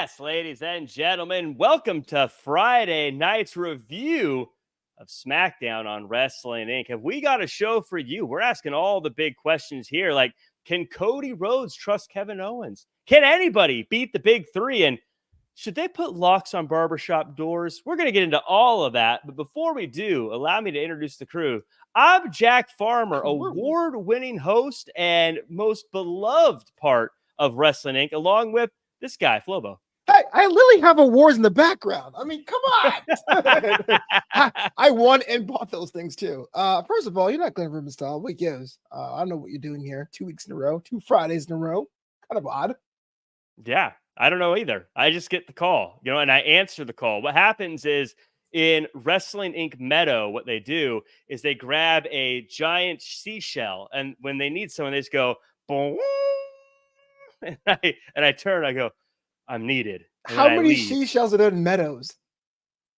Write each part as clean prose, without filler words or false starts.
Yes, ladies and gentlemen, welcome to Friday night's review of Smackdown on Wrestling Inc. Have we got a show for you? We're asking all the big questions here, like, can Cody Rhodes trust Kevin Owens? Can anybody beat the big three? And should they put locks on barbershop doors? We're going to get into all of that. But before we do, allow me to introduce the crew. I'm Jack Farmer, award-winning host and most beloved part of Wrestling Inc., along with this guy, Flobo. Hey, I literally have awards in the background. I mean, come on. I won and bought those things too. First of all, you're not Glenn Rubenstahl. What gives? I don't know what you're doing here. 2 weeks in a row, 2 Fridays in a row. Kind of odd. Yeah, I don't know either. I just get the call, and I answer the call. What happens is in Wrestling Inc. Meadow, what they do is they grab a giant seashell, and when they need someone, they just go, boom. And I turn, I go, I'm needed. How many seashells are there in Meadows?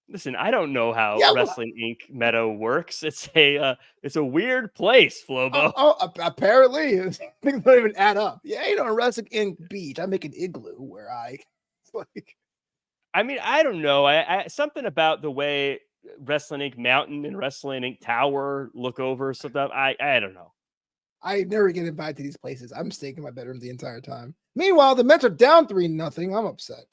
Listen, I don't know how Wrestling Inc. Meadow works. It's a weird place, Flobo. Apparently. Things don't even add up. Yeah, Wrestling Inc. Beach. I make an igloo where I mean, I don't know. I something about the way Wrestling Inc. Mountain and Wrestling Inc. Tower look over something. I don't know. I never get invited to these places. I'm staying in my bedroom the entire time. Meanwhile, the Mets are down 3-0. I'm upset.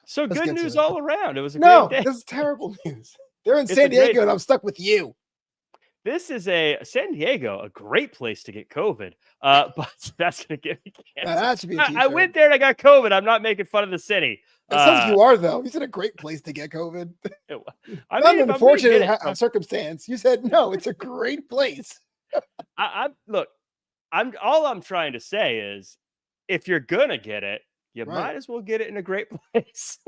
So good news all around. It was a great day. This is terrible news. They're in San Diego, and I'm stuck with you. This is San Diego, a great place to get COVID. But that's gonna get me canceled. That should be a t-shirt. I went there and I got COVID. I'm not making fun of the city. It says you are, though. You said a great place to get COVID. I mean, an unfortunate circumstance. You said no. It's a great place. Look. All I'm trying to say is, if you're gonna get it, you might as well get it in a great place.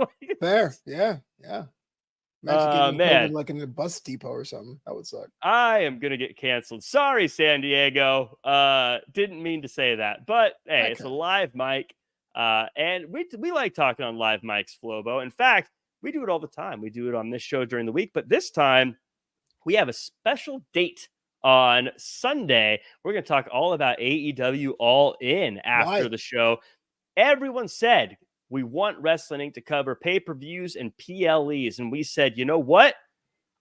Fair, yeah. Imagine getting like in a bus depot or something. That would suck. I am gonna get canceled. Sorry, San Diego. Didn't mean to say that, but hey, it's a live mic, and we like talking on live mics, Flobo. In fact, we do it all the time. We do it on this show during the week, but this time we have a special date. On Sunday, we're going to talk all about AEW All In after the show. Everyone said we want Wrestling Inc. to cover pay-per-views and PLEs. And we said, you know what?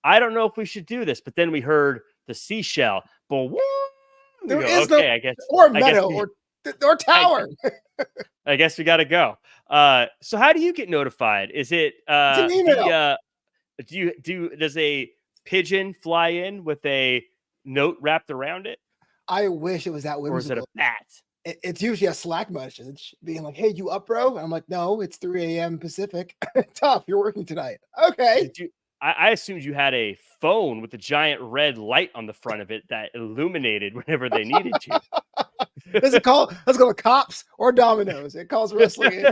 I don't know if we should do this. But then we heard the seashell. There is no, I guess, or Meadow or Tower. I guess we got to go. So how do you get notified? Is it it's an email. Does a pigeon fly in with a note wrapped around it? I wish it was that way. Or is it a bat? It's usually a Slack message being like, hey, you up, bro? And I'm like, no, it's 3 a.m. Pacific. Tough, you're working tonight. Okay. I assumed you had a phone with a giant red light on the front of it that illuminated whenever they needed you. Let's go to Cops or Domino's. It calls Wrestling.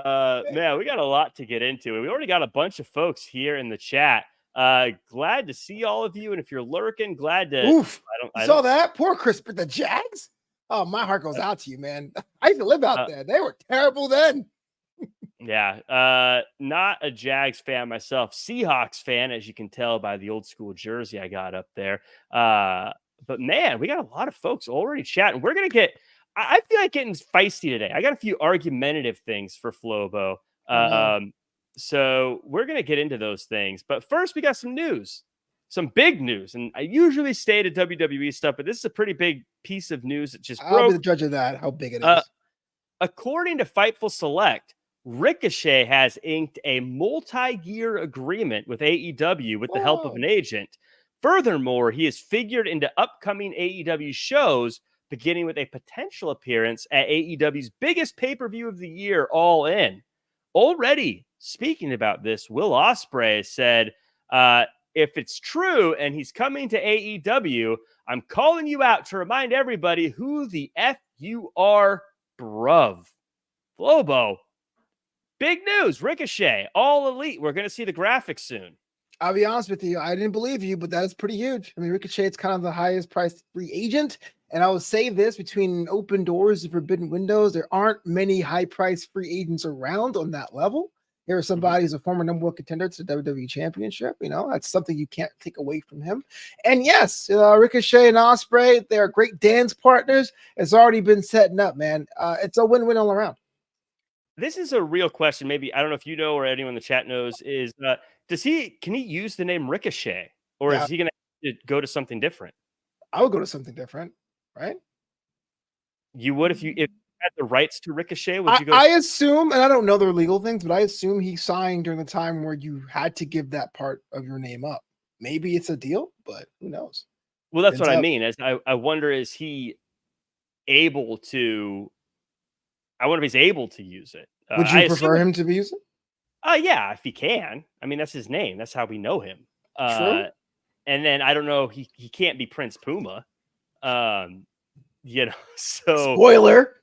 Man, we got a lot to get into. We already got a bunch of folks here in the chat. Glad to see all of you, and if you're lurking, glad to. Oof! I saw that. Poor Chris, but the Jags. Oh, my heart goes out to you, man. I used to live out there. They were terrible then. Yeah, not a Jags fan myself. Seahawks fan, as you can tell by the old school jersey I got up there. But man, we got a lot of folks already chatting. We're gonna get. I feel like getting feisty today. I got a few argumentative things for Flobo. So we're going to get into those things. But first, we got some news, some big news. And I usually stay to WWE stuff, but this is a pretty big piece of news that just broke. I'll be the judge of that, how big it is. According to Fightful Select, Ricochet has inked a multi-year agreement with AEW with the help of an agent. Furthermore, he is figured into upcoming AEW shows, beginning with a potential appearance at AEW's biggest pay-per-view of the year, All In. Already speaking about this, Will Ospreay said, if it's true and he's coming to AEW, I'm calling you out to remind everybody who the F you are, bruv. Flobo, big news. Ricochet, All Elite. We're going to see the graphics soon. I'll be honest with you. I didn't believe you, but that is pretty huge. I mean, Ricochet is kind of the highest priced free agent. And I will say this, between open doors and forbidden windows, there aren't many high-priced free agents around on that level. Here's somebody who's a former number one contender to the WWE Championship. That's something you can't take away from him. And yes, Ricochet and Ospreay, they are great dance partners. It's already been setting up, man. It's a win-win all around. This is a real question. Maybe I don't know if you know or anyone in the chat knows. Is can he use the name Ricochet, or Yeah, is he going to go to something different? I would go to something different, right? You would if you had the rights to Ricochet. Would I, you go? I assume, and I don't know their legal things, but I assume he signed during the time where you had to give that part of your name up. Maybe it's a deal, but who knows? Well, that's Ends what I up. mean. As I wonder, is he able to? I wonder if he's able to use it. Would I you assume. prefer him to be using? Yeah, if he can. I mean, that's his name. That's how we know him. True. And then I don't know. He can't be Prince Puma. So Spoiler.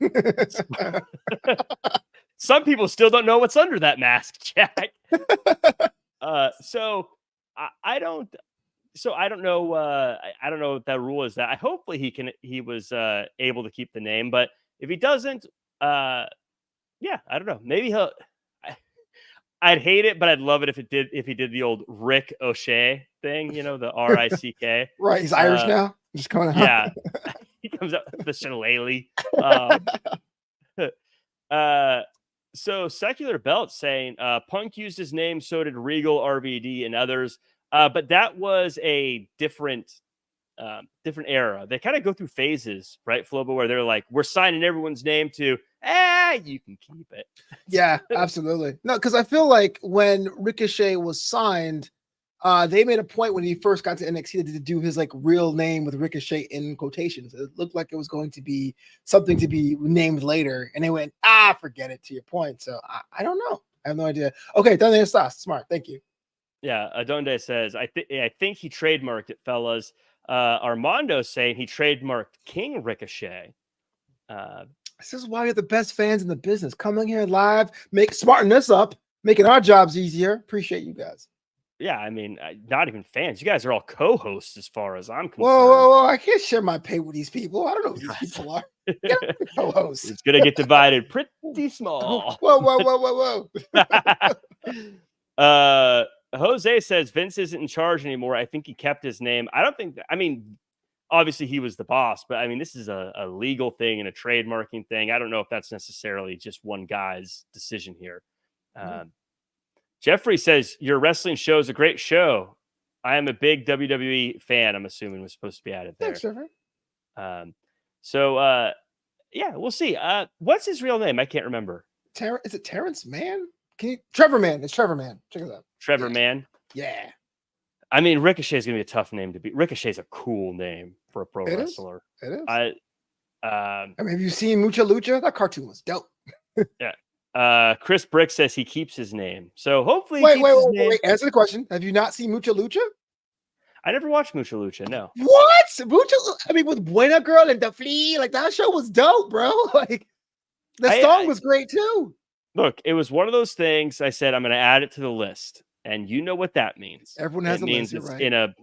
some people still don't know what's under that mask, Jack. So I don't. So I don't know. I don't know what that rule is. That hopefully he was able to keep the name, but if he doesn't, yeah, I don't know. Maybe he'll. I'd hate it, but I'd love it if he did the old Rick O'Shea thing, the RICK. Right, he's Irish now. Just coming out. Yeah, he comes up with the shillelagh. So Secular Belt saying Punk used his name, so did Regal, RVD, and others. But that was a different era. They kind of go through phases, right, Flobo, where they're like, we're signing everyone's name to, you can keep it. Yeah, absolutely. No, because I feel like when Ricochet was signed, they made a point when he first got to NXT to do his like real name with Ricochet in quotations. It looked like it was going to be something to be named later, and they went, forget it. To your point, so I don't know. I have no idea. Okay, done there, Stas. Smart, thank you. Yeah, Adonde says, I think he trademarked it, fellas. Armando saying he trademarked King Ricochet. This is why you're the best fans in the business. Coming here live, smarten us up, making our jobs easier. Appreciate you guys. Yeah, I mean, not even fans. You guys are all co-hosts as far as I'm concerned. Whoa. I can't share my pay with these people. I don't know who these people are. Co-hosts. It's going to get divided pretty small. Whoa. Jose says Vince isn't in charge anymore. I think he kept his name. I don't think, obviously he was the boss, but I mean, this is a legal thing and a trademarking thing. I don't know if that's necessarily just one guy's decision here. Jeffrey says your wrestling show is a great show. I am a big WWE fan. I'm assuming was supposed to be added there. Thanks, Jeffrey. Yeah, we'll see. What's his real name? I can't remember. Is it Terrence Mann? Trevor Mann. It's Trevor Mann. Check it out. Trevor Mann. Yeah. I mean, Ricochet is going to be a tough name to beat. Ricochet's a cool name for a pro wrestler. It is. Have you seen Mucha Lucha? That cartoon was dope. Yeah. Chris Brick says he keeps his name. So hopefully wait. Answer the question. Have you not seen Mucha Lucha? I never watched Mucha Lucha, no. What? With Buena Girl and the Flea, like that show was dope, bro. Like the song was great too. Look, it was one of those things I said I'm going to add it to the list. And you know what that means. Everyone has a list, it's right? In a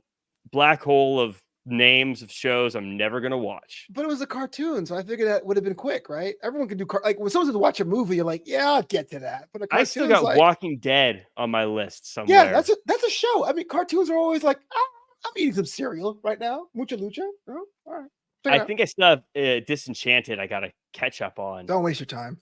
black hole of names of shows I'm never going to watch. But it was a cartoon, so I figured that would have been quick, right? Everyone can do like when someone's to watch a movie, you're like, yeah, I'll get to that. But I still got Walking Dead on my list somewhere. Yeah, that's a show. I mean, cartoons are always like, I'm eating some cereal right now. Mucha Lucha. Oh, all right. I think I still have Disenchanted. I got to catch up on. Don't waste your time.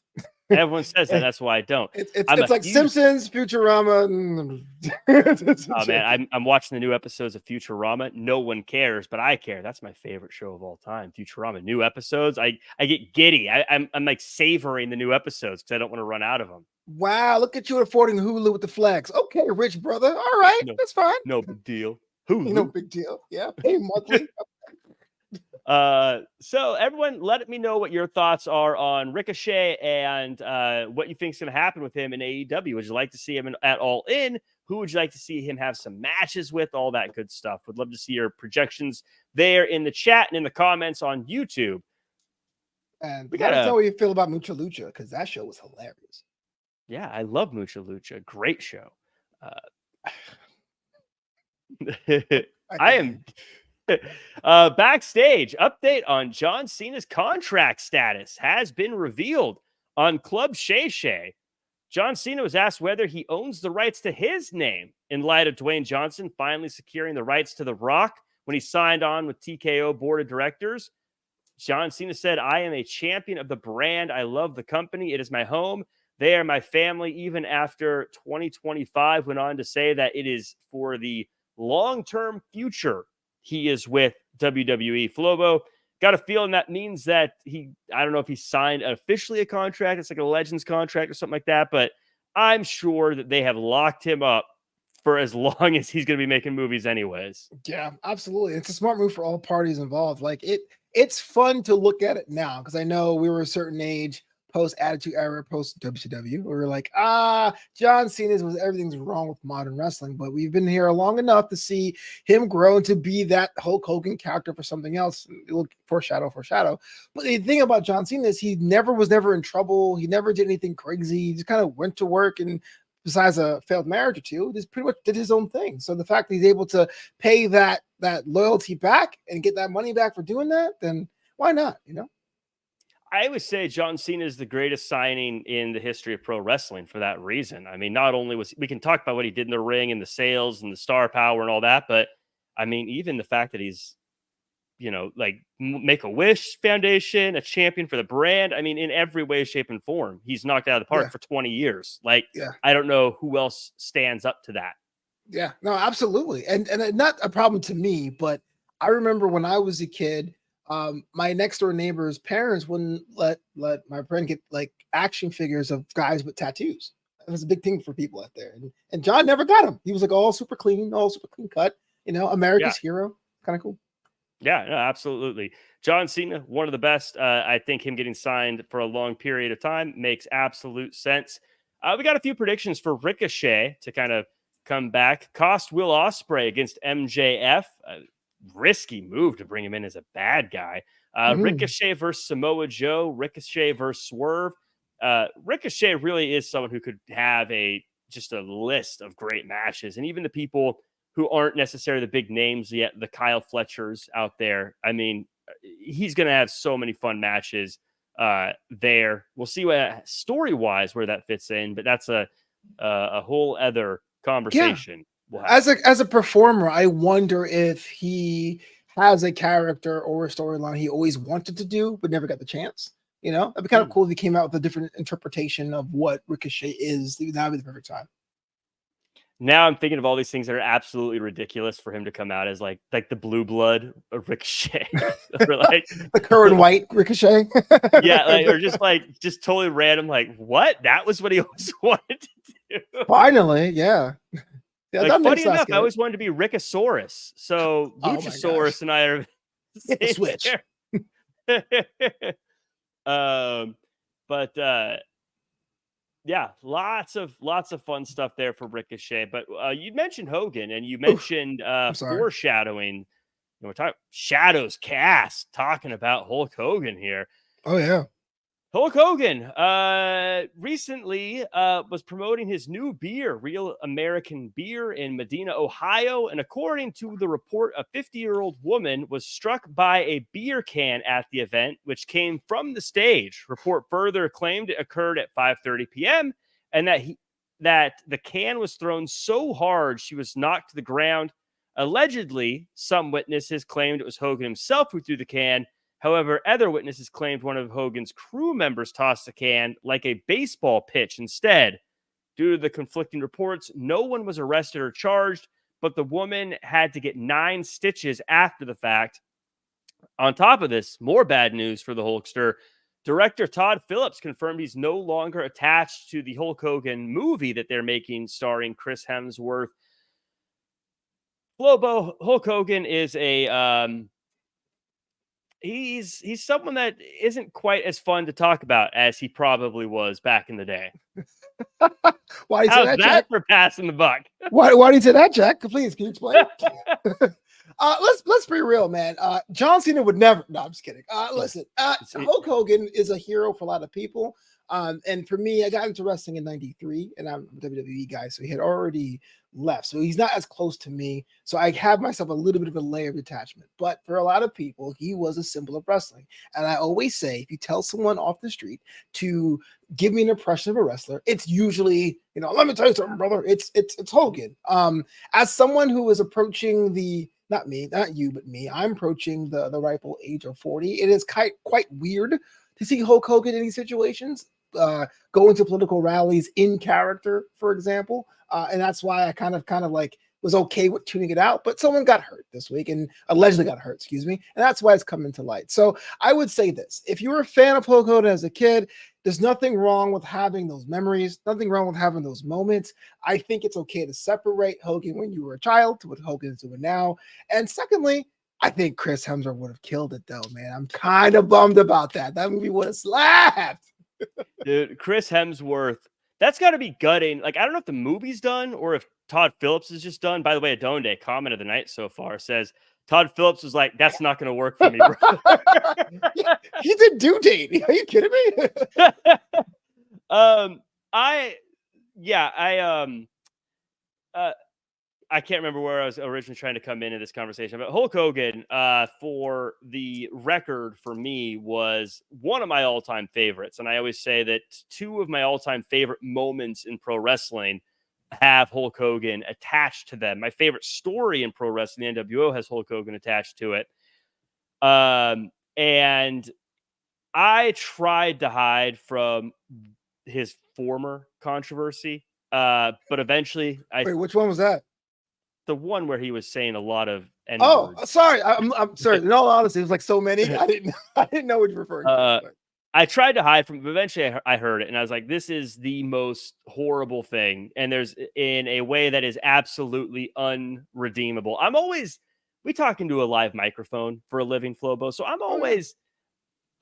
Everyone says that. That's why I don't. It's like Simpsons, Futurama. Oh man, I'm watching the new episodes of Futurama. No one cares, but I care. That's my favorite show of all time, Futurama. New episodes, I get giddy. I'm like savoring the new episodes because I don't want to run out of them. Wow, look at you affording Hulu with the flex. Okay, rich brother. All right, that's fine. No big deal. Hulu. No big deal. Yeah, pay monthly. So everyone, let me know what your thoughts are on Ricochet and what you think is going to happen with him in AEW. Would you like to see him at All In? Who would you like to see him have some matches with? All that good stuff. Would love to see your projections there in the chat and in the comments on YouTube. And we gotta know what you feel about Mucha Lucha because that show was hilarious. Yeah, I love Mucha Lucha. Great show. I am. Backstage update on John Cena's contract status has been revealed on Club Shay Shay. John Cena was asked whether he owns the rights to his name in light of Dwayne Johnson finally securing the rights to The Rock when he signed on with TKO board of directors. John Cena said, "I am a champion of the brand. I love the company. It is my home. They are my family. Even after 2025, went on to say that it is for the long-term future he is with WWE. Flobo, got a feeling that means that I don't know if he signed officially a contract. It's like a Legends contract or something like that, but I'm sure that they have locked him up for as long as he's going to be making movies anyways. Yeah, absolutely. It's a smart move for all parties involved. Like it's fun to look at it now because I know we were a certain age, post Attitude Era, post WCW. We were like, John Cena's was everything's wrong with modern wrestling, but we've been here long enough to see him grow to be that Hulk Hogan character for something else. Look, foreshadow. But the thing about John Cena is he was never in trouble. He never did anything crazy. He just kind of went to work and, besides a failed marriage or two, just pretty much did his own thing. So the fact that he's able to pay that loyalty back and get that money back for doing that, then why not? I would say John Cena is the greatest signing in the history of pro wrestling for that reason. I mean, not only we can talk about what he did in the ring and the sales and the star power and all that, but I mean, even the fact that he's, like Make-A-Wish Foundation, a champion for the brand. I mean, in every way, shape, and form, he's knocked out of the park for 20 years. Like, I don't know who else stands up to that. Yeah, no, absolutely. And not a problem to me, but I remember when I was a kid, my next door neighbor's parents wouldn't let my friend get like action figures of guys with tattoos. It was a big thing for people out there. And John never got them. He was like all super clean cut, America's hero. Kind of cool. Yeah, no, absolutely. John Cena, one of the best. I think him getting signed for a long period of time makes absolute sense. We got a few predictions for Ricochet to kind of come back. Cost Will Ospreay against MJF. Risky move to bring him in as a bad guy. Ricochet versus Samoa Joe. Ricochet versus Swerve. Ricochet really is someone who could have just a list of great matches. And even the people who aren't necessarily the big names yet, the Kyle Fletchers out there. I mean, he's going to have so many fun matches there. We'll see what story-wise where that fits in, but that's a whole other conversation. Yeah. As a performer, I wonder if he has a character or a storyline he always wanted to do but never got the chance. That'd be kind of cool if he came out with a different interpretation of what Ricochet is. That would be the perfect time. Now I'm thinking of all these things that are absolutely ridiculous for him to come out as like the blue blood of Ricochet, or like the current white Ricochet. Yeah, or just totally random. Like, what? That was what he always wanted to do. Finally, yeah. Funny enough, I always wanted to be Rickosaurus. So Luchasaurus and I are the switch. Yeah, lots of fun stuff there for Ricochet. But you mentioned Hogan, and you mentioned foreshadowing. We're talking Shadows Cast, talking about Hulk Hogan here. Oh yeah, Hulk Hogan recently was promoting his new beer, Real American Beer, in Medina, Ohio. And according to the report, a 50-year-old woman was struck by a beer can at the event, which came from the stage. Report further claimed it occurred at 5:30 p.m. and that the can was thrown so hard she was knocked to the ground. Allegedly, some witnesses claimed it was Hogan himself who threw the can. However, other witnesses claimed one of Hogan's crew members tossed the can like a baseball pitch instead. Due to the conflicting reports, no one was arrested or charged, but the woman had to get 9 stitches after the fact. On top of this, more bad news for the Hulkster. Director Todd Phillips confirmed he's no longer attached to the Hulk Hogan movie that they're making starring Chris Hemsworth. Flobo, Hulk Hogan is he's someone that isn't quite as fun to talk about as he probably was back in the day. Why do you say that, Jack? For passing the buck? Why do you say that, Jack? Please, can you explain? Let's be real, man. John Cena would never. No, I'm just kidding. Listen, Hulk Hogan is a hero for a lot of people. And for me, I got into wrestling in '93, and I'm a WWE guy, so he had already left. So he's not as close to me. So I have myself a little bit of a layer of attachment. But for a lot of people, he was a symbol of wrestling. And I always say, if you tell someone off the street to give me an impression of a wrestler, it's usually, let me tell you something, brother. It's Hogan. As someone who is approaching not you, but me, I'm approaching the rightful age of 40. It is quite weird to see Hulk Hogan in these situations. go into political rallies in character, for example. And that's why I kind of like was okay with tuning it out, but someone got hurt this week and allegedly got hurt, excuse me. And that's why it's coming to light. So I would say this: if you were a fan of Hulk Hogan as a kid, there's nothing wrong with having those memories, nothing wrong with having those moments. I think it's okay to separate Hogan when you were a child to what Hogan is doing now. And secondly, I think Chris Hemsworth would have killed it though, man. I'm kind of bummed about that. That movie would have slapped. Dude, Chris Hemsworth, that's got to be gutting. Like, I don't know if the movie's done or if Todd Phillips is just done. By the way, Adonde, comment of the night so far, says Todd Phillips was like, that's not going to work for me, bro. He did due date. Are you kidding me? I can't remember where I was originally trying to come into this conversation, but Hulk Hogan, for the record, for me, was one of my all-time favorites. And I always say that two of my all-time favorite moments in pro wrestling have Hulk Hogan attached to them. My favorite story in pro wrestling, the NWO, has Hulk Hogan attached to it. And I tried to hide from his former controversy, but eventually Wait, which one was that? The one where he was saying a lot of N-words. Sorry. I'm sorry. In all honesty, it was like so many. I didn't know what you're referring to. I tried to hide from, but eventually I heard it, and I was like, "This is the most horrible thing," and there's in a way that is absolutely unredeemable. We talk into a live microphone for a living, Flobo, so I'm always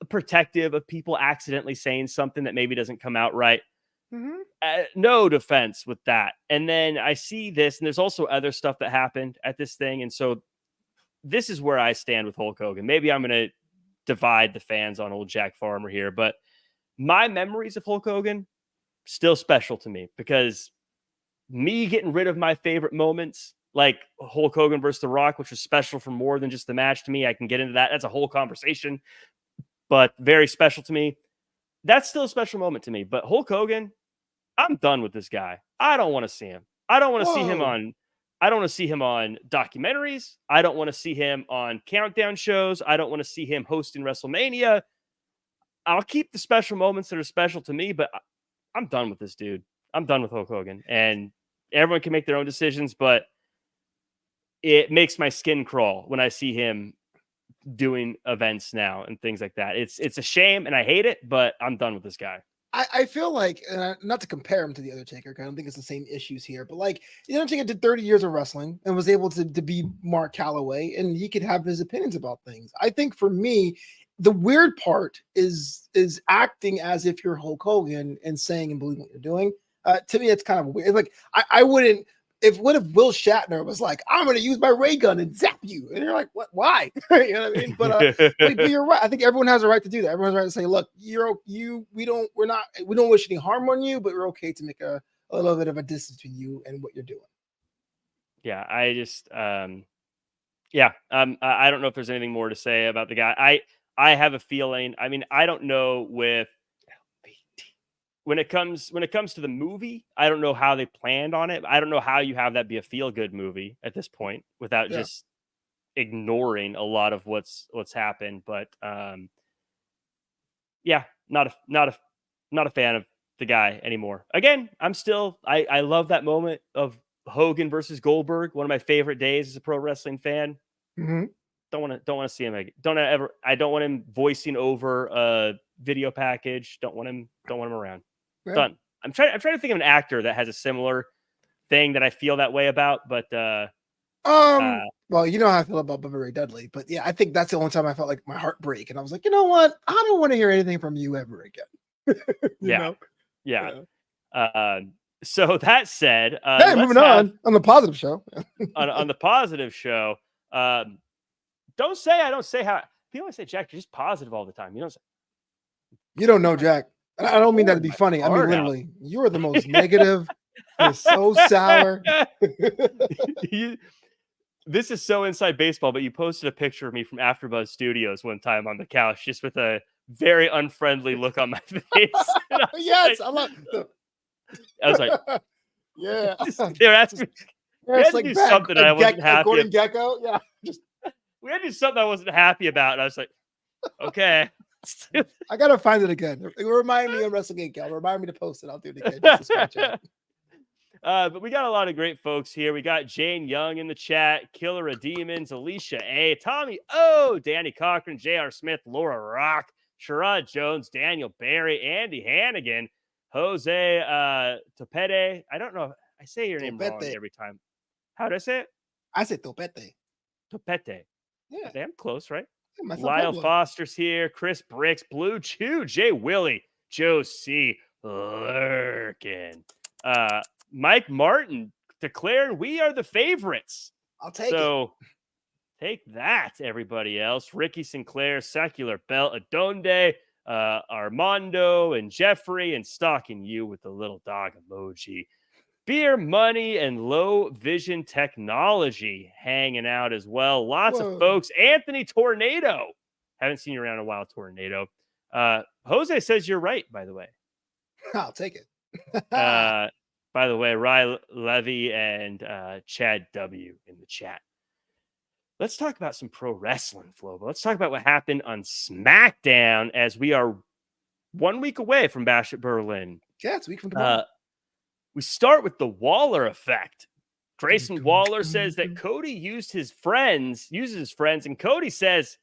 protective of people accidentally saying something that maybe doesn't come out right. No defense with that. And then I see this, and there's also other stuff that happened at this thing. And so this is where I stand with Hulk Hogan. Maybe I'm going to divide the fans on old Jack Farmer here, but my memories of Hulk Hogan still special to me, because me getting rid of my favorite moments, like Hulk Hogan versus The Rock, which was special for more than just the match to me. I can get into that. That's a whole conversation, but very special to me. That's still a special moment to me. But Hulk Hogan, I'm done with this guy. I don't want to see him. I don't want to see him on documentaries. I don't want to see him on countdown shows. I don't want to see him hosting WrestleMania. I'll keep the special moments that are special to me, but I'm done with this dude. I'm done with Hulk Hogan. And everyone can make their own decisions, but it makes my skin crawl when I see him doing events now and things like that. It's a shame, and I hate it, but I'm done with this guy. I feel like, not to compare him to The Undertaker, because I don't think it's the same issues here, but like, The Undertaker did 30 years of wrestling and was able to be Mark Calloway, and he could have his opinions about things. I think for me, the weird part is acting as if you're Hulk Hogan and saying and believing what you're doing. To me, it's kind of weird. Like, I wouldn't. What if Will Shatner was like, I'm going to use my ray gun and zap you? And you're like, what? Why? You know what I mean? But you're right. I think everyone has a right to do that. Everyone's right to say, look, we don't wish any harm on you, but we're okay to make a little bit of a distance between you and what you're doing. Yeah. I just, I don't know if there's anything more to say about the guy. I have a feeling, I mean, I don't know when it comes to the movie, I don't know how they planned on it. I don't know how you have that be a feel-good movie at this point without just ignoring a lot of what's happened. But not a fan of the guy anymore. Again, I love that moment of Hogan versus Goldberg, one of my favorite days as a pro wrestling fan. Mm-hmm. Don't want to see him again. I don't want him voicing over a video package. Don't want him around. Yeah. Done. I'm trying to think of an actor that has a similar thing that I feel that way about, but well, you know how I feel about Bubba Ray Dudley, but yeah, I think that's the only time I felt like my heart break, and I was like, you know what? I don't want to hear anything from you ever again. Yeah. So that said, hey, moving on the positive show. on the positive show, don't say I don't say how people always say, Jack, you're just positive all the time. You don't know Jack. I don't mean that to be funny. I mean, literally, you're the most negative. You're so sour. This is so inside baseball, but you posted a picture of me from AfterBuzz Studios one time on the couch, just with a very unfriendly look on my face. Yes, I love it. I was like, yeah. They're asking me, we had to do something I wasn't happy Gordon Gecko. Yeah. We had to do something I wasn't happy about. And I was like, okay. I gotta find it again. Remind me on WrestleGate, Gal. Remind me to post it. I'll do it again. Just to scratch out. But we got a lot of great folks here. We got Jane Young in the chat, Killer of Demons, Alicia A, Tommy O, Danny Cochran, J.R. Smith, Laura Rock, Sherrod Jones, Daniel Barry, Andy Hannigan, Jose Topete. I don't know. I say your name wrong every time. How do I say it? I say Topete. Topete. Yeah. Damn close, right? Yeah, Lyle Foster's here, Chris Bricks, Blue Chew, Jay Willie, Joe C. Lurkin. Mike Martin declaring we are the favorites. I'll take it. So take that, everybody else. Ricky Sinclair, Secular Belt, Adonde, Armando, and Jeffrey, and stalking you with the little dog emoji. Beer Money and Low Vision Technology hanging out as well. Lots of folks. Anthony Tornado. Haven't seen you around in a while, Tornado. Jose says you're right, by the way. I'll take it. By the way, Rye Levy and Chad W in the chat. Let's talk about some pro wrestling, Flobo. Let's talk about what happened on SmackDown as we are 1 week away from Bash at Berlin. Yeah, it's a week from tomorrow. We start with the Waller effect. Grayson Waller says that Cody uses his friends, and Cody says,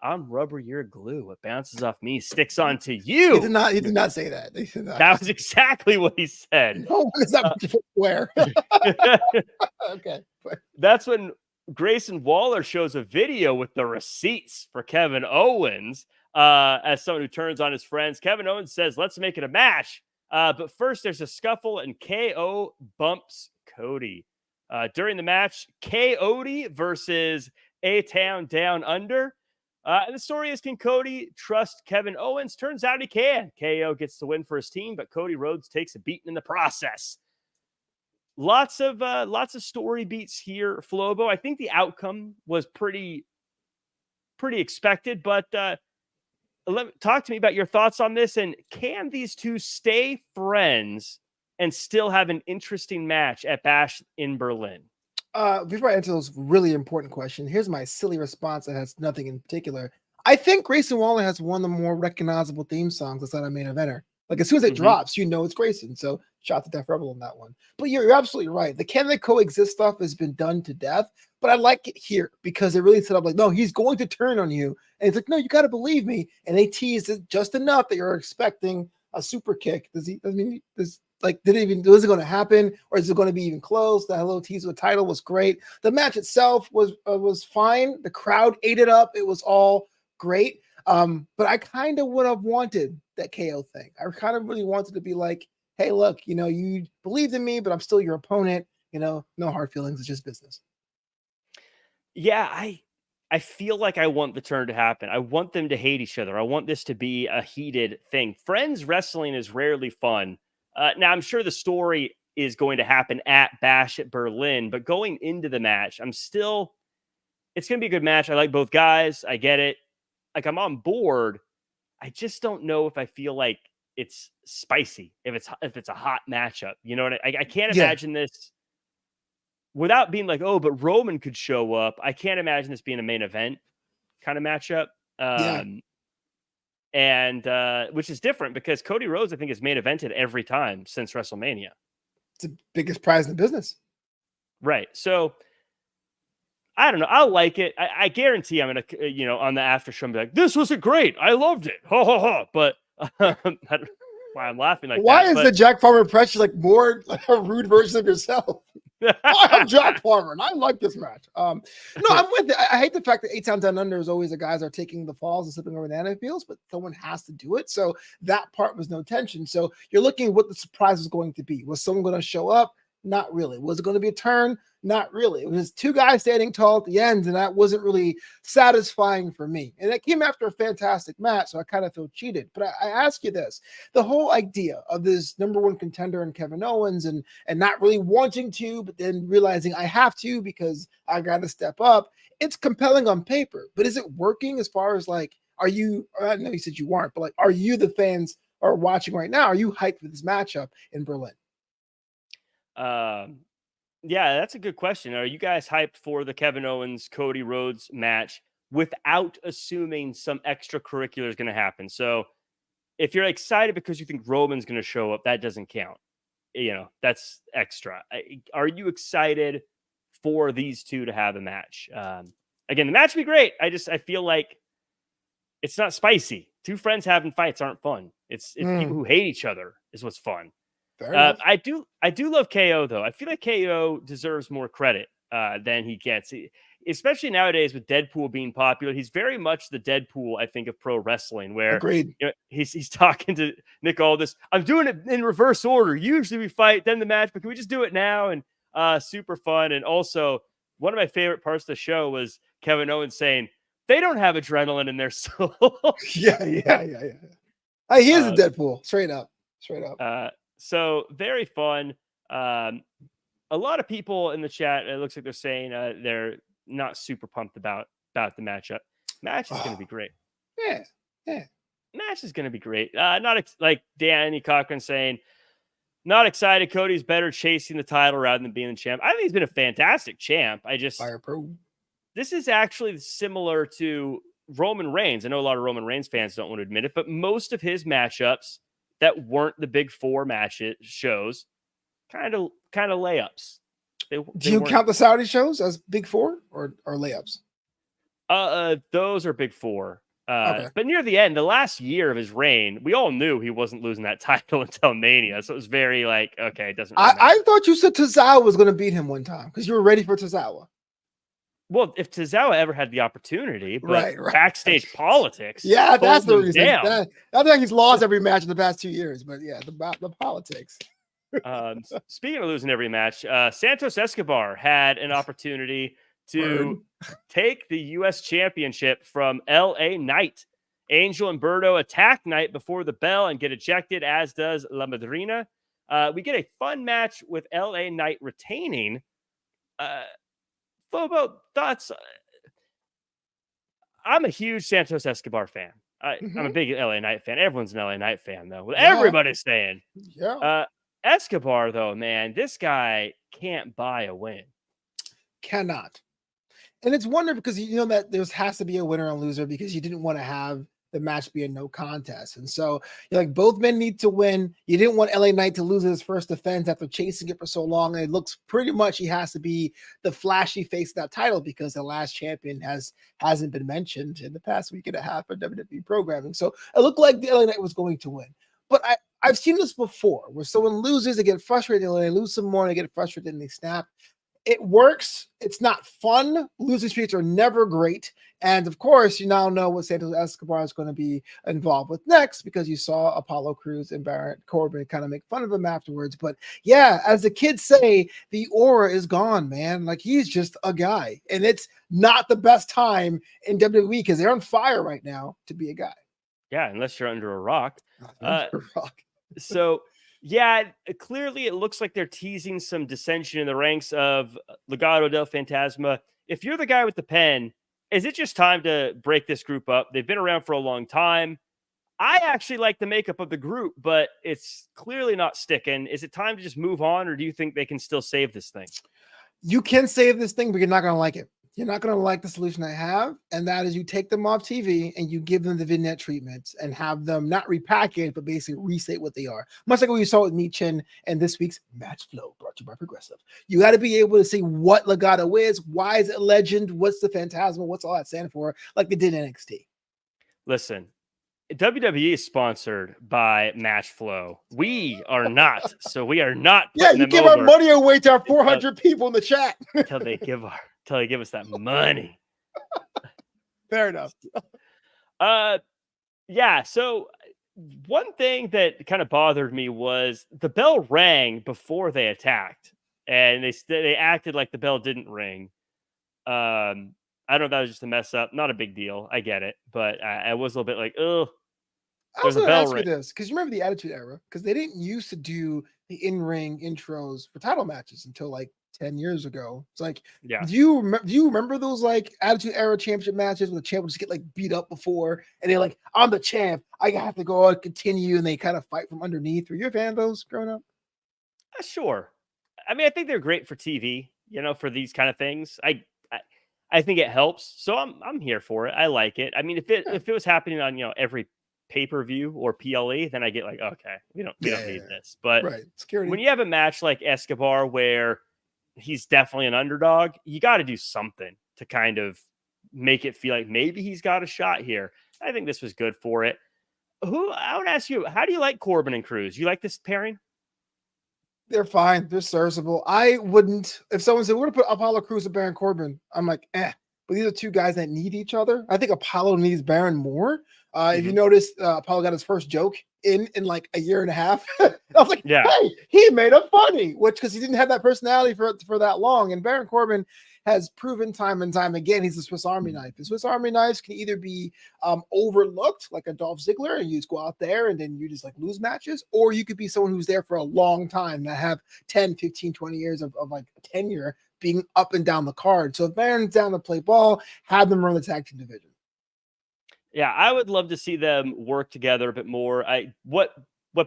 I'm rubber, you're glue. What bounces off me sticks onto you. He did not say that. That was exactly what he said. No one is that much of a swear. Okay. That's when Grayson Waller shows a video with the receipts for Kevin Owens as someone who turns on his friends. Kevin Owens says, let's make it a match. But first, there's a scuffle, and KO bumps Cody. During the match, K.O.D. versus A-Town Down Under. And the story is, can Cody trust Kevin Owens? Turns out he can. KO gets the win for his team, but Cody Rhodes takes a beating in the process. Lots of story beats here, Flobo. I think the outcome was pretty expected, but talk to me about your thoughts on this, and can these two stay friends and still have an interesting match at Bash in Berlin? Before I answer those really important questions, here's my silly response that has nothing in particular. I think Grayson Waller has one of the more recognizable theme songs that's not a main eventer. Like, as soon as it drops, you know it's Grayson. So shout to Def Rebel on that one. But you're absolutely right. The can they coexist stuff has been done to death. But I like it here because it really set up like, no, he's going to turn on you. And it's like, no, you got to believe me. And they teased it just enough that you're expecting a super kick. Was it going to happen, or is it going to be even close? The hello tease with the title was great. The match itself was fine. The crowd ate it up. It was all great. But I kind of would have wanted that KO thing. I kind of really wanted to be like, hey, look, you believed in me, but I'm still your opponent. No hard feelings. It's just business. Yeah, I feel like I want the turn to happen. I want them to hate each other. I want this to be a heated thing. Friends wrestling is rarely fun. Now, I'm sure the story is going to happen at Bash at Berlin, but going into the match, it's going to be a good match. I like both guys. I get it. Like, I'm on board. I just don't know if I feel like it's spicy, if it's a hot matchup. You know what I can't imagine this without being like, oh, but Roman could show up. I can't imagine this being a main event kind of matchup. And which is different because Cody Rhodes, I think, is main evented every time since WrestleMania. It's the biggest prize in the business. Right. So I don't know. I'll like it. I guarantee I'm going to, on the after show, be like, this wasn't great. I loved it. Ha ha ha. But I don't know why I'm laughing like why that. Why is the Jack Farmer impression like more like a rude version of yourself? I'm Jack Farmer, and I like this match. No, I'm with it. I hate the fact that A-Town Down Under is always the guys are taking the falls and slipping over banana peels, but someone has to do it. So that part was no tension. So you're looking at what the surprise was going to be. Was someone going to show up? Not really. Was it going to be a turn? Not really. It was two guys standing tall at the end, and that wasn't really satisfying for me. And it came after a fantastic match, so I kind of feel cheated. But I ask you this. The whole idea of this number one contender in Kevin Owens and not really wanting to, but then realizing I have to because I got to step up, it's compelling on paper. But is it working as far as like, I know you said you weren't, but like, are you the fans are watching right now? Are you hyped for this matchup in Berlin? Yeah, that's a good question. Are you guys hyped for the Kevin Owens Cody Rhodes match? without assuming some extracurricular is going to happen. So if you're excited because you think Roman's going to show up, that doesn't count. That's extra. Are you excited for these two to have a match? Again, the match would be great. I feel like it's not spicy. Two friends having fights aren't fun. It's people who hate each other is what's fun. I do love KO though. I feel like KO deserves more credit than he gets, especially nowadays with Deadpool being popular. He's very much the Deadpool, I think, of pro wrestling, where agreed. He's talking to Nick Aldis. I'm doing it in reverse order. Usually we fight, then the match, but can we just do it now? And super fun. And also one of my favorite parts of the show was Kevin Owens saying they don't have adrenaline in their soul. Yeah. He is a Deadpool, straight up. So very fun. A lot of people in the chat, it looks like they're saying they're not super pumped about the matchup. Match is going to be great. Yeah. Match is going to be great. Like Danny Cochran saying, not excited. Cody's better chasing the title rather than being the champ. I think he's been a fantastic champ. Fire Pro. This is actually similar to Roman Reigns. I know a lot of Roman Reigns fans don't want to admit it, but most of his matchups that weren't the big four shows, kind of layups. Do you count the Saudi shows as big four or layups? Those are big four. Okay. But near the end, the last year of his reign, we all knew he wasn't losing that title until Mania. So it was very like, okay, it doesn't really matter. I thought you said Tozawa was going to beat him one time because you were ready for Tozawa. Well, if Tozawa ever had the opportunity, but right. backstage politics. Yeah, that's the reason. I think he's lost every match in the past 2 years, but yeah, the politics. Speaking of losing every match, Santos Escobar had an opportunity to take the U.S. Championship from L.A. Knight. Angel and Berto attack Knight before the bell and get ejected, as does La Madrina. We get a fun match with L.A. Knight retaining. Flobo, thoughts? I'm a huge Santos Escobar fan. I'm a big LA Knight fan. Everyone's an LA Knight fan, though. Everybody's saying. Yeah. Escobar, though, man, this guy can't buy a win. Cannot. And it's wonder because you know that there has to be a winner and loser because you didn't want to have the match be a no contest. And so you're like, both men need to win. You didn't want LA Knight to lose his first defense after chasing it for so long. And it looks pretty much he has to be the flashy face of that title because the last champion hasn't been mentioned in the past week and a half of WWE programming. So it looked like the LA Knight was going to win. But I've seen this before where someone loses, they get frustrated, and they lose some more, and they get frustrated, and they snap. It works. It's not fun. Losing streaks are never great. And of course, you now know what Santos Escobar is going to be involved with next because you saw Apollo Crews and Baron Corbin kind of make fun of him afterwards. But yeah, as the kids say, the aura is gone, man. Like he's just a guy. And it's not the best time in WWE because they're on fire right now to be a guy. Yeah, unless you're under a rock. So, yeah, clearly it looks like they're teasing some dissension in the ranks of Legado del Fantasma. If you're the guy with the pen, is it just time to break this group up? They've been around for a long time. I actually like the makeup of the group, but it's clearly not sticking. Is it time to just move on, or do you think they can still save this thing? You can save this thing, but you're not going to like it. You're not going to like the solution I have, and that is you take them off TV and you give them the vignette treatments and have them not repackaged, but basically restate what they are. Much like what you saw with Michin and this week's Match Flow, brought to you by Progressive. You got to be able to see what Legado is, why is it a legend, what's the Phantasma, what's all that stand for, like they did in NXT. Listen, WWE is sponsored by Match Flow. We are not, so we are not. Yeah, you give our money away to our 400 people in the chat until they give us that money. Fair enough. Yeah. So one thing that kind of bothered me was the bell rang before they attacked, and they acted like the bell didn't ring. I don't know if that was just a mess up. Not a big deal. I get it, but I was a little bit like, oh. I was going to ask you this because you remember the Attitude Era because they didn't used to do the in-ring intros for title matches until like 10 years ago. It's like, yeah. Do you remember those like Attitude Era championship matches where the champ would just get like beat up before and they're like, I'm the champ, I have to go on, continue, and they kind of fight from underneath? Were you a fan of those growing up? Sure. I mean, I think they're great for TV, for these kind of things. I think it helps. So I'm here for it. I like it. I mean, if it was happening on, every pay-per-view or PLE, then I get like, okay, we don't need this. But right, security. when you have a match like Escobar where he's definitely an underdog, you got to do something to kind of make it feel like maybe he's got a shot here. I think this was good for it. I would ask you, how do you like Corbin and Cruz? You like this pairing? They're fine. They're serviceable. I wouldn't, if someone said, we're going to put Apollo Crews and Baron Corbin, I'm like, eh. But these are two guys that need each other. I think Apollo needs Baron more. If you notice, Apollo got his first joke in like a year and a half. I was like, hey, he made a funny, which because he didn't have that personality for that long. And Baron Corbin has proven time and time again he's a Swiss Army knife. And Swiss Army knives can either be overlooked like a Dolph Ziggler and you just go out there and then you just like lose matches, or you could be someone who's there for a long time that have 10, 15, 20 years of like tenure being up and down the card. So if Baron's down to play ball, have them run the tag team division. Yeah, I would love to see them work together a bit more. What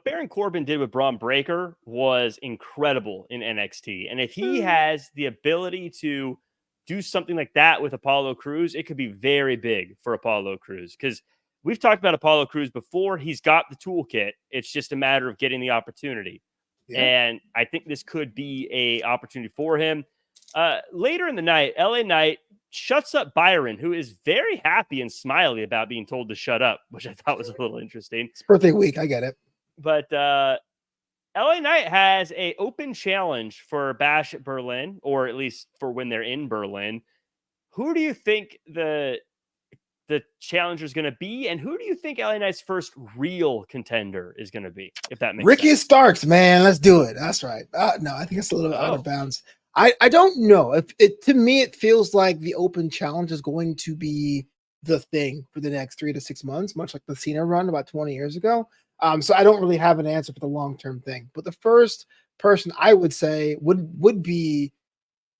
Baron Corbin did with Braun Breaker was incredible in NXT. And if he has the ability to do something like that with Apollo Crews, it could be very big for Apollo Crews. Because we've talked about Apollo Crews before. He's got the toolkit. It's just a matter of getting the opportunity. Yeah. And I think this could be a opportunity for him. Later in the night, LA Knight shuts up Byron, who is very happy and smiley about being told to shut up, which I thought was a little interesting. It's birthday week. I get it. But LA Knight has a open challenge for Bash at Berlin, or at least for when they're in Berlin. Who do you think the challenger is going to be, and who do you think LA Knight's first real contender is going to be? If that makes Ricky sense. Starks, man, let's do it. That's right. No, I think it's a little out of bounds. I don't know. To me, it feels like the open challenge is going to be the thing for the next 3 to 6 months, much like the Cena run about 20 years ago. So I don't really have an answer for the long-term thing. But the first person I would say would be,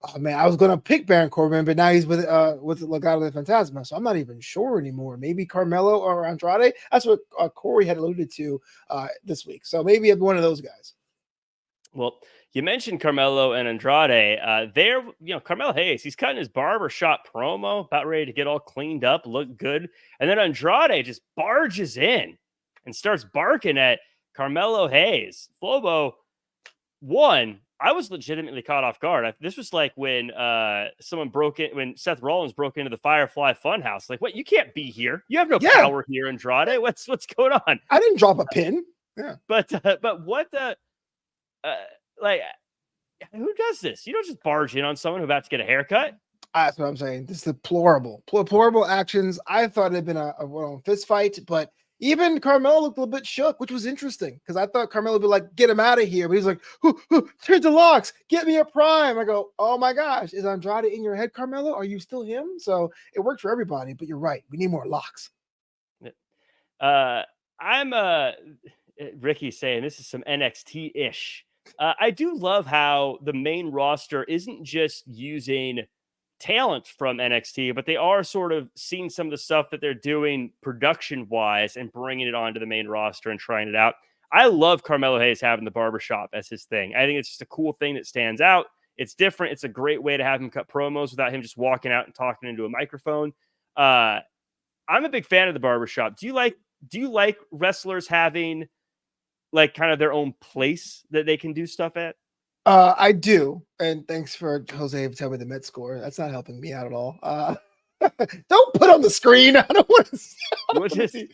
oh man, I was going to pick Baron Corbin, but now he's with Legado de Fantasma, so I'm not even sure anymore. Maybe Carmelo or Andrade. That's what Corey had alluded to this week. So maybe one of those guys. Well, you mentioned Carmelo and Andrade. Carmelo Hayes, he's cutting his barber shop promo, about ready to get all cleaned up, look good. And then Andrade just barges in and starts barking at Carmelo Hayes. Flobo, I was legitimately caught off guard. This was like when when Seth Rollins broke into the Firefly Funhouse. Like, what? You can't be here. You have no power here, Andrade. What's going on? I didn't drop a pin. Yeah, but what the who does this? You don't just barge in on someone who's about to get a haircut. That's what I'm saying. This is deplorable actions. I thought it had been a fist fight, but even Carmelo looked a little bit shook, which was interesting because I thought Carmelo would be like, get him out of here. But he's like, turn the locks, get me a prime. I go, oh my gosh, is Andrade in your head, Carmelo? Are you still him? So it worked for everybody, but you're right. We need more locks. Ricky's saying this is some NXT-ish. I do love how the main roster isn't just using talent from NXT, but they are sort of seeing some of the stuff that they're doing production-wise and bringing it onto the main roster and trying it out. I love Carmelo Hayes having the barbershop as his thing. I think it's just a cool thing that stands out. It's different. It's a great way to have him cut promos without him just walking out and talking into a microphone. I'm a big fan of the barbershop. Do you like wrestlers having like kind of their own place that they can do stuff at? I do. And thanks for Jose for telling me the Met score. That's not helping me out at all. Don't put on the screen. I don't want to see.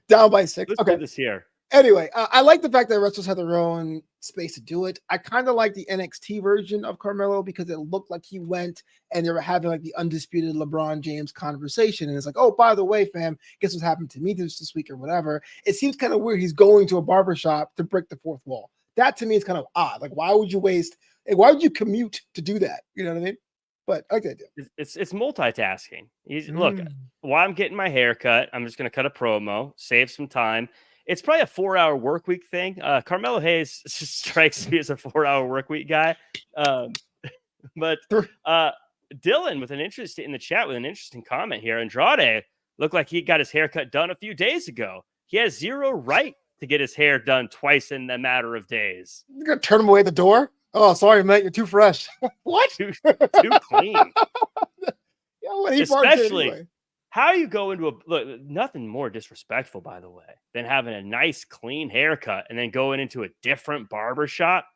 Down by 6. Let's put this here. Anyway, I like the fact that wrestlers have their own space to do it. I kind of like the NXT version of Carmelo because it looked like he went and they were having like the undisputed LeBron James conversation. And it's like, oh, by the way, fam, guess what happened to me this week or whatever. It seems kind of weird. He's going to a barbershop to break the fourth wall. That to me is kind of odd. Like, why would you commute to do that? You know what I mean? But I like that idea. It's multitasking. Look, while I'm getting my hair cut, I'm just going to cut a promo, save some time. It's probably a 4-hour work week thing. Carmelo Hayes just strikes me as a 4-hour work week guy. But Dylan in the chat with an interesting comment here. Andrade looked like he got his haircut done a few days ago. He has zero right to get his hair done twice in a matter of days. You're going to turn him away at the door? Oh, sorry, mate. You're too fresh. What? Too clean. Yeah, when he Especially anyway. how you go into nothing more disrespectful, by the way, than having a nice clean haircut and then going into a different barber shop.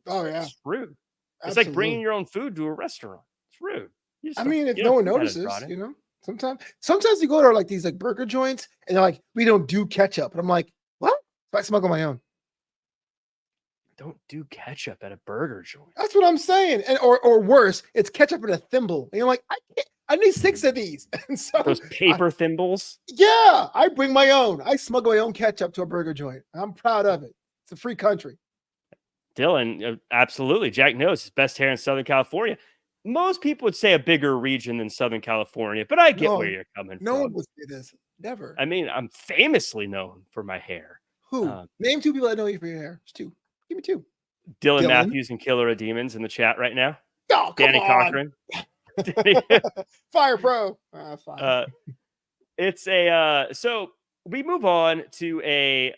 Oh yeah, It's rude. It's like bringing absolutely. your own food to a restaurant. It's rude. I mean, if You no don't one do that at notices, Andrade. sometimes you go to like these like burger joints and they're like, we don't do ketchup. And I'm like, what? So I smuggle my own. Don't do ketchup at a burger joint. That's what I'm saying. And or worse, it's ketchup in a thimble. And you're like, I need 6 of these. And so Those paper thimbles. yeah, I bring my own. I smuggle my own ketchup to a burger joint. I'm proud of it. It's a free country. Dylan, absolutely. Jack knows his best hair in Southern California. Most people would say a bigger region than Southern California, but I get where you're coming No one from. would say this. Never. I mean, I'm famously known for my hair. Who? Name 2 people that know you for your hair. It's 2. Give me 2. Dylan Matthews and Killer of Demons in the chat right now. Oh, Danny Cochran. Fire Pro. Fine. It's a so we move on to a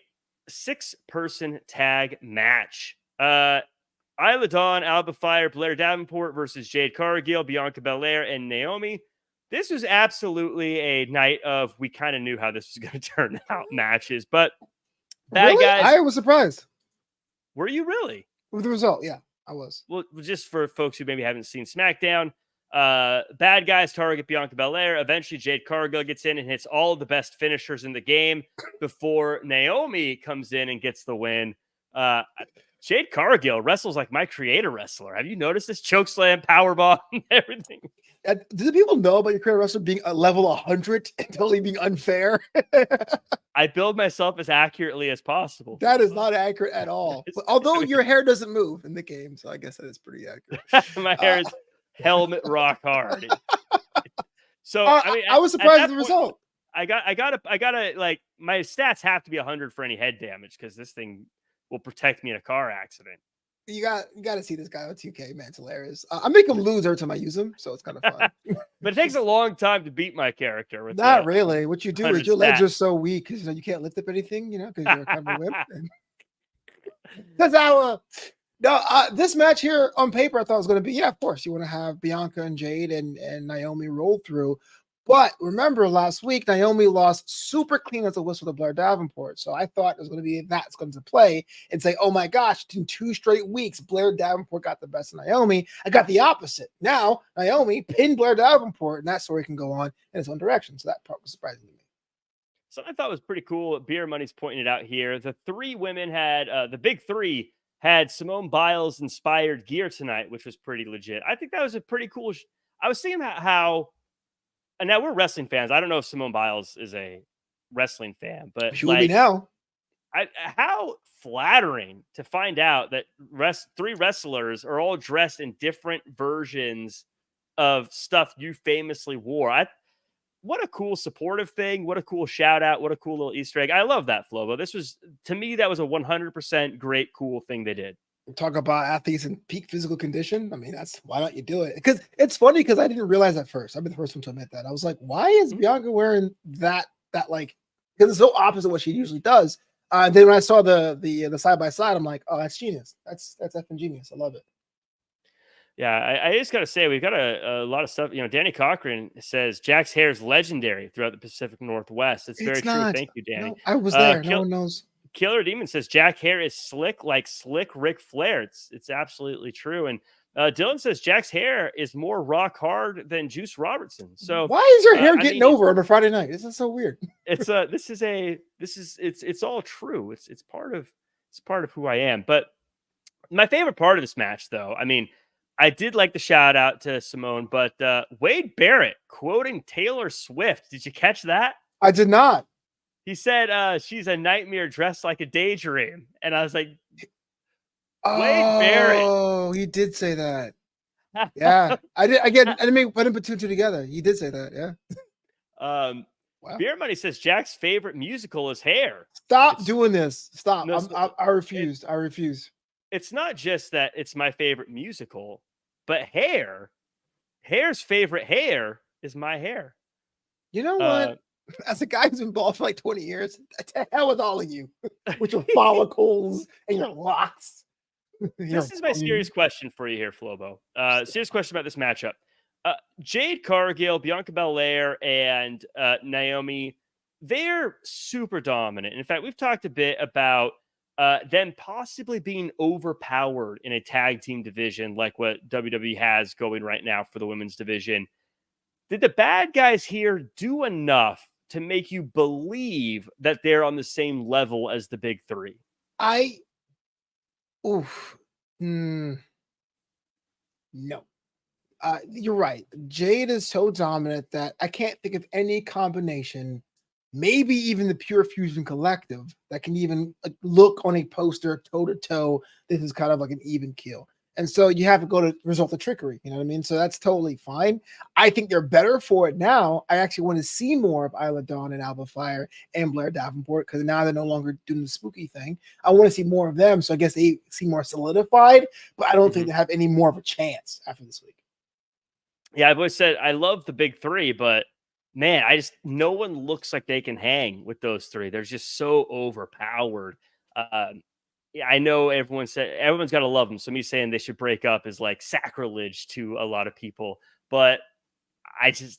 6-person tag match. Isla Dawn, Alba Fire, Blair Davenport versus Jade Cargill, Bianca Belair, and Naomi. This was absolutely a night of we kind of knew how this was going to turn out matches, but bad guys. I was surprised. Were you really? With the result? Yeah, I was. Well, just for folks who maybe haven't seen SmackDown, bad guys target Bianca Belair. Eventually, Jade Cargill gets in and hits all of the best finishers in the game before Naomi comes in and gets the win. Jade Cargill wrestles like my creator wrestler. Have you noticed this? Chokeslam, powerbomb, everything. Do the people know about your creator wrestler being a level 100 and totally being unfair? I build myself as accurately as possible. That is not accurate at all. Although your hair doesn't move in the game, so I guess that is pretty accurate. My hair is helmet rock hard. So I was surprised at the result. I gotta like my stats have to be 100 for any head damage because this thing will protect me in a car accident. You got to see this guy on 2K, man. It's hilarious. I make him lose every time I use him, so it's kind of fun. But it takes a long time to beat my character. With Not really. What you do is your legs stats. are so weak because you can't lift up anything, because you're kind of a wimp. That's how. This match here on paper, I thought was going to be, of course, you want to have Bianca and Jade and Naomi roll through. But remember last week, Naomi lost super clean as a whistle to Blair Davenport. So I thought it was going to be that's going to play and say, oh my gosh, in 2 straight weeks, Blair Davenport got the best of Naomi. I got the opposite. Now, Naomi pinned Blair Davenport, and that story can go on in its own direction. So that part was surprising to me. So I thought was pretty cool. Beer Money's pointing it out here. The 3 women had, the big 3 had Simone Biles inspired gear tonight, which was pretty legit. I think that was a pretty cool. I was thinking about how. And now we're wrestling fans. I don't know if Simone Biles is a wrestling fan, but she will be now. How flattering to find out that 3 wrestlers are all dressed in different versions of stuff you famously wore. What a cool supportive thing. What a cool shout out. What a cool little Easter egg. I love that, Flobo. This was, to me, that was a 100% great, cool thing they did. Talk about athletes in peak physical condition. I mean, why don't you do it? Because it's funny because I didn't realize at first. I've been the first one to admit that. I was like, why is Bianca wearing that like, because it's so opposite what she usually does. Then when I saw the side by side, I'm like, oh, that's genius. That's effing genius. I love it. Yeah, I just got to say, we've got a lot of stuff. Danny Cochran says Jack's hair is legendary throughout the Pacific Northwest. It's very true. Thank you, Danny. No, I was there. No one knows. Killer Demon says Jack hair is slick like slick Ric Flair. It's absolutely true. And Dylan says Jack's hair is more rock hard than Juice Robertson. So why is your hair getting over on a Friday night? This is so weird. It's all true. It's part of who I am. But my favorite part of this match, though, I mean, I did like the shout out to Simone, but Wade Barrett quoting Taylor Swift. Did you catch that? I did not. He said, she's a nightmare dressed like a daydream. And I was like, Wade Barrett. Oh, he did say that. Yeah. I didn't put 2 together. He did say that. Yeah. Wow. Beer Money says Jack's favorite musical is Hair. Stop doing this. Stop. No, I refuse. I refuse. It's not just that it's my favorite musical, but Hair's favorite hair is my hair. You know what? As a guy who's been bald for like 20 years, to hell with all of you with your follicles and your locks. This is my serious question for you here, Flobo. Serious question about this matchup. Jade Cargill, Bianca Belair, and Naomi, they're super dominant. In fact, we've talked a bit about them possibly being overpowered in a tag team division like what WWE has going right now for the women's division. Did the bad guys here do enough to make you believe that they're on the same level as the big three? No. You're right. Jade is so dominant that I can't think of any combination, maybe even the Pure Fusion Collective, that can even look on a poster toe to toe. This is kind of like an even kill. And so you have to go to result of trickery. You know what I mean? So that's totally fine. I think they're better for it now. I actually want to see more of Isla Dawn and Alba Fire and Blair Davenport because now they're no longer doing the spooky thing. I want to see more of them. So I guess they seem more solidified, but I don't think they have any more of a chance after this week. Yeah, I've always said I love the big three, but man, no one looks like they can hang with those three. They're just so overpowered. Yeah, I know everyone's got to love them. So me saying they should break up is like sacrilege to a lot of people, but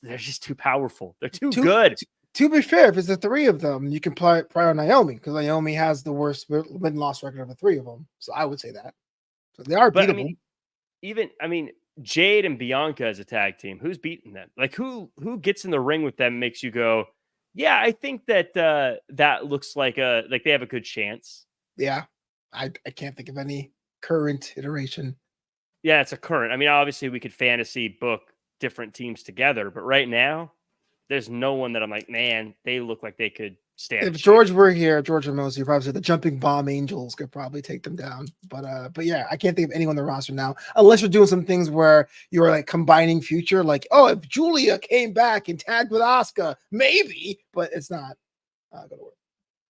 they're just too powerful. They're too good. To be fair, if it's the three of them, you can play on Naomi because Naomi has the worst win-loss record of the three of them. So I would say that. So they are beatable. I mean, Jade and Bianca as a tag team, who's beating them? Like who gets in the ring with them makes you go, yeah, I think that that looks like they have a good chance. Yeah. I can't think of any current iteration. Yeah, it's a current. I mean, obviously we could fantasy book different teams together, but right now there's no one that I'm like, man, they look like they could stand. If George were here, George Ramosi, probably said the Jumping Bomb Angels could probably take them down. But yeah, I can't think of anyone on the roster now, unless you're doing some things where you're like combining future, like, oh, if Julia came back and tagged with Asuka, maybe, but it's not gonna work.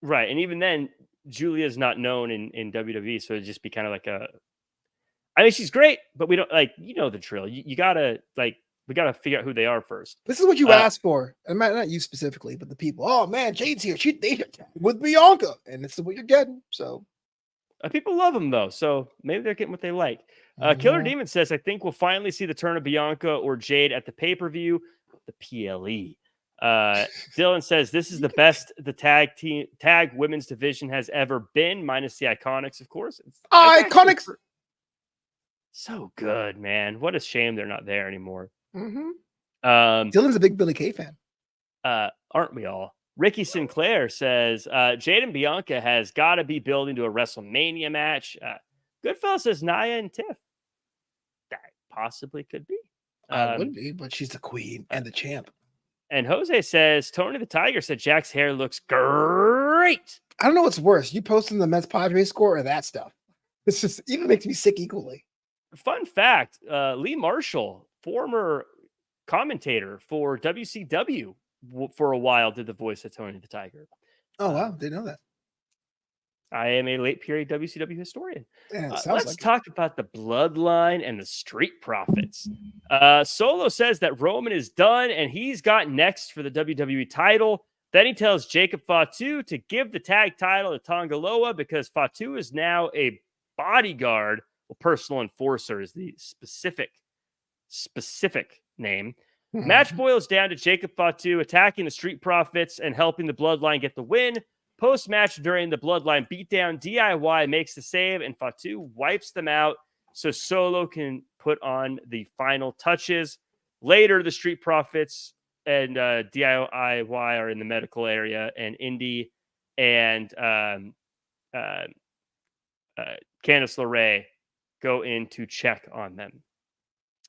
Right, and even then, Julia's not known in WWE, so it'd just be kind of like I mean, she's great, but we don't the drill. You gotta we gotta figure out who they are first. This is what you asked for, and not you specifically, but the people. Oh man, Jade's here. She dated with Bianca, and this is what you're getting. So people love them though, so maybe they're getting what they like. Killer Demon says, I think we'll finally see the turn of Bianca or Jade at the pay-per-view, the PLE. Dylan says this is the best the tag women's division has ever been, minus the Iconics, of course. Iconics, so good, man. What a shame they're not there anymore. Dylan's a big Billy Kay fan. Aren't we all? Ricky Sinclair says Jade and Bianca has got to be building to a WrestleMania match. Goodfellas says Nia and Tiff. That possibly could be. Would be, but she's the queen and the champ. And Jose says Tony the Tiger said Jack's hair looks great. I don't know what's worse, you posting the Mets Padres score or that stuff. It's just even makes me sick equally. Fun fact: Lee Marshall, former commentator for WCW, for a while did the voice of Tony the Tiger. Oh wow, didn't know that. I am a late period WCW historian. Yeah, let's talk about the Bloodline and the Street Profits. Solo says that Roman is done and he's got next for the WWE title. Then he tells Jacob Fatu to give the tag title to Tongaloa because Fatu is now a bodyguard. Well, personal enforcer is the specific name. Match boils down to Jacob Fatu attacking the Street Profits and helping the Bloodline get the win. Post-match during the Bloodline beatdown, DIY makes the save and Fatu wipes them out so Solo can put on the final touches. Later, the Street Profits and DIY are in the medical area, and Indy and Candice LeRae go in to check on them.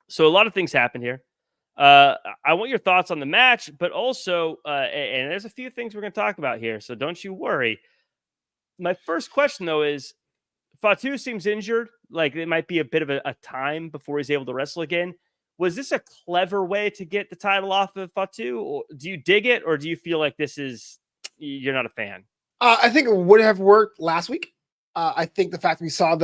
So a lot of things happen here. I want your thoughts on the match, but also, and there's a few things we're going to talk about here, so don't you worry. My first question, though, is Fatu seems injured. Like, it might be a bit of a time before he's able to wrestle again. Was this a clever way to get the title off of Fatu? Or do you dig it, or do you feel like you're not a fan? I think it would have worked last week. I think the fact that we saw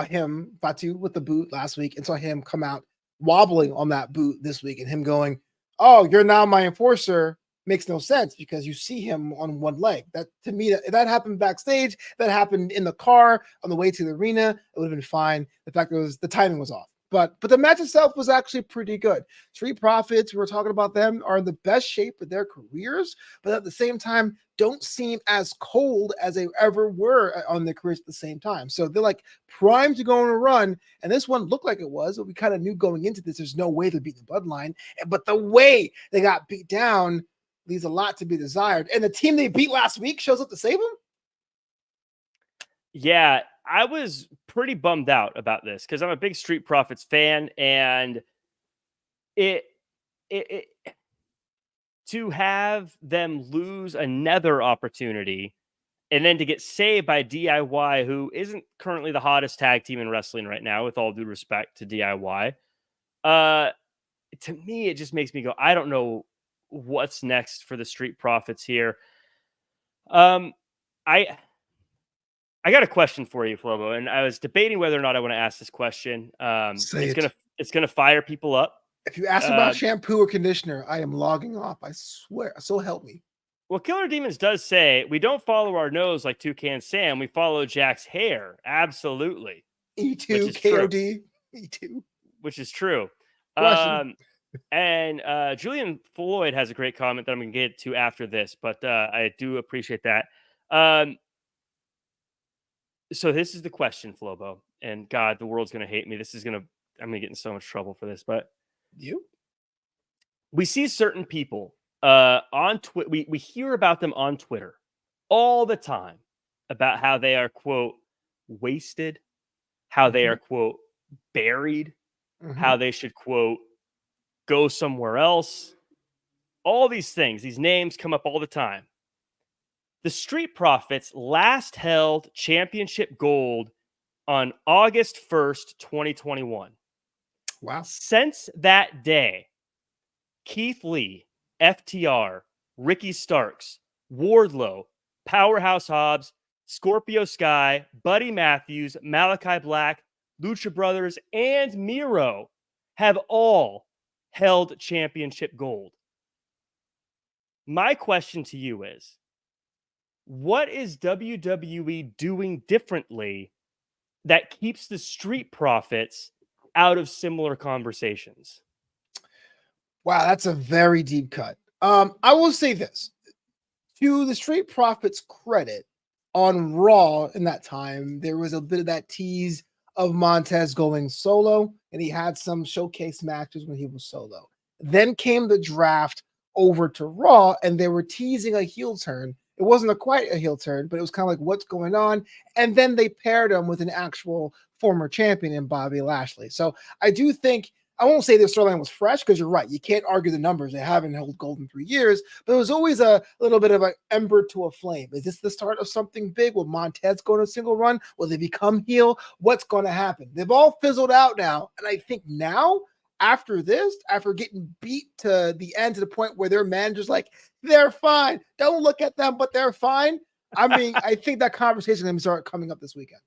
him, Fatu, with the boot last week and saw him come out wobbling on that boot this week and him going, oh, you're now my enforcer, makes no sense because you see him on one leg. That to me, that happened backstage, that happened in the car on the way to the arena, it would have been fine. The fact was the timing was off. But the match itself was actually pretty good. Street Profits, we were talking about them, are in the best shape of their careers, but at the same time, don't seem as cold as they ever were on their careers at the same time. So they're like primed to go on a run. And this one looked like it was, but we kind of knew going into this, there's no way they'd beat the Bloodline. But the way they got beat down leaves a lot to be desired. And the team they beat last week shows up to save them? Yeah, I was pretty bummed out about this because I'm a big Street Profits fan, and it to have them lose another opportunity and then to get saved by DIY, who isn't currently the hottest tag team in wrestling right now, with all due respect to DIY. To me, it just makes me go, I don't know what's next for the Street Profits here. I got a question for you, Flobo, and I was debating whether or not I want to ask this question. It's gonna fire people up. If you ask about shampoo or conditioner, I am logging off. I swear. So help me. Well, Killer Demons does say we don't follow our nose like Toucan Sam. We follow Jack's hair. Absolutely. E2 KOD. E2. Which is true. And Julian Floyd has a great comment that I'm going to get to after this, but I do appreciate that. So this is the question, Flobo, and God, the world's going to hate me. I'm going to get in so much trouble for this, but we see certain people on Twitter. We hear about them on Twitter all the time about how they are, quote, wasted, how they are, quote, buried, how they should, quote, go somewhere else. All these things, these names come up all the time. The Street Profits last held championship gold on August 1st, 2021. Wow. Since that day, Keith Lee, FTR, Ricky Starks, Wardlow, Powerhouse Hobbs, Scorpio Sky, Buddy Matthews, Malachi Black, Lucha Brothers, and Miro have all held championship gold. My question to you is, what is WWE doing differently that keeps the Street Profits out of similar conversations? Wow, that's a very deep cut. I will say this. To the Street Profits' credit, on Raw in that time, there was a bit of that tease of Montez going solo, and he had some showcase matches when he was solo. Then came the draft over to Raw, and they were teasing a heel turn. It wasn't quite a heel turn, but it was kind of like, what's going on? And then they paired him with an actual former champion in Bobby Lashley. So I do think, I won't say the storyline was fresh, because you're right. You can't argue the numbers. They haven't held gold in 3 years, but it was always a little bit of an ember to a flame. Is this the start of something big? Will Montez go on a single run? Will they become heel? What's going to happen? They've all fizzled out now. And I think now, after this, after getting beat to the end, to the point where their manager's like, they're fine. Don't look at them, but they're fine. I mean, I think that conversation is going to start coming up this weekend.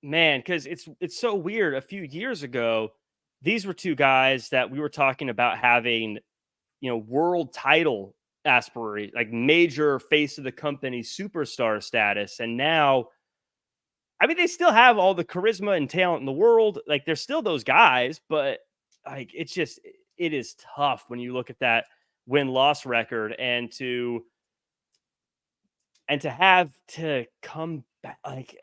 Man, because it's so weird. A few years ago, these were two guys that we were talking about having, world title aspirations, like major face of the company superstar status. And now, I mean, they still have all the charisma and talent in the world. Like, they're still those guys, but like, it is tough when you look at that win-loss record and to have to come back. Like,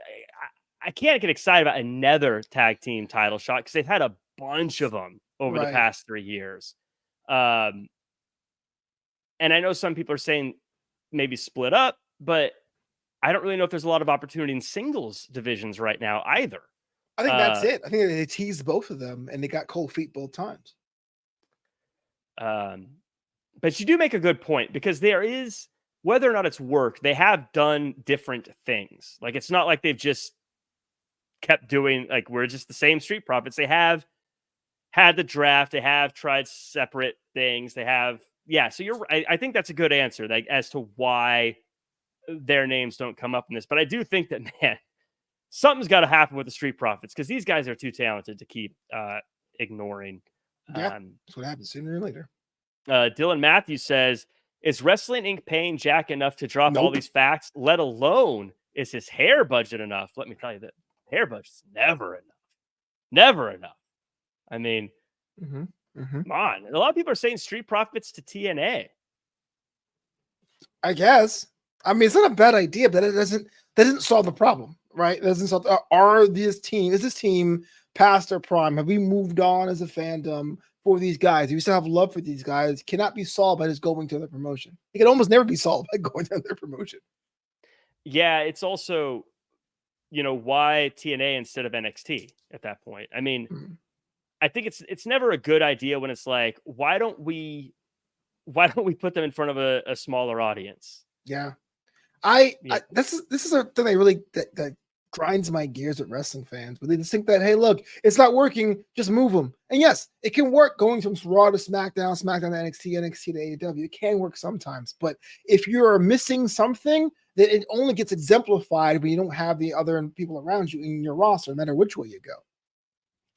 I can't get excited about another tag team title shot because they've had a bunch of them over the past 3 years. And I know some people are saying maybe split up, but I don't really know if there's a lot of opportunity in singles divisions right now either. I think that's it. I think they teased both of them and they got cold feet both times. But you do make a good point, because there is, whether or not it's worked, they have done different things. Like, it's not like they've just kept doing, like, we're just the same Street Profits. They have had the draft. They have tried separate things. They have, so you're right. I think that's a good answer, like, as to why their names don't come up in this. But I do think that, man, something's got to happen with the Street Profits, because these guys are too talented to keep ignoring. That's what happens sooner or later. Dylan Matthews says, is Wrestling Inc. paying Jack enough to drop all these facts, let alone Is his hair budget enough? Let me tell you that hair budget's never enough. Never enough. I mean, come on. A lot of people are saying Street Profits to TNA. I guess. I mean, it's not a bad idea, but it doesn't solve the problem, right? It doesn't solve. Is this team past their prime? Have we moved on as a fandom for these guys? Do we still have love for these guys? Cannot be solved by just going to their promotion. It can almost never be solved by going to their promotion. Yeah, it's also, why TNA instead of NXT at that point? I mean, I think it's never a good idea when it's like, why don't we put them in front of a smaller audience? Yeah. This is a thing that grinds my gears with wrestling fans, but they just think that, hey, look, it's not working, just move them. And yes, it can work going from Raw to SmackDown, SmackDown to NXT, NXT to AEW. It can work sometimes, but if you're missing something, then it only gets exemplified when you don't have the other people around you in your roster, no matter which way you go.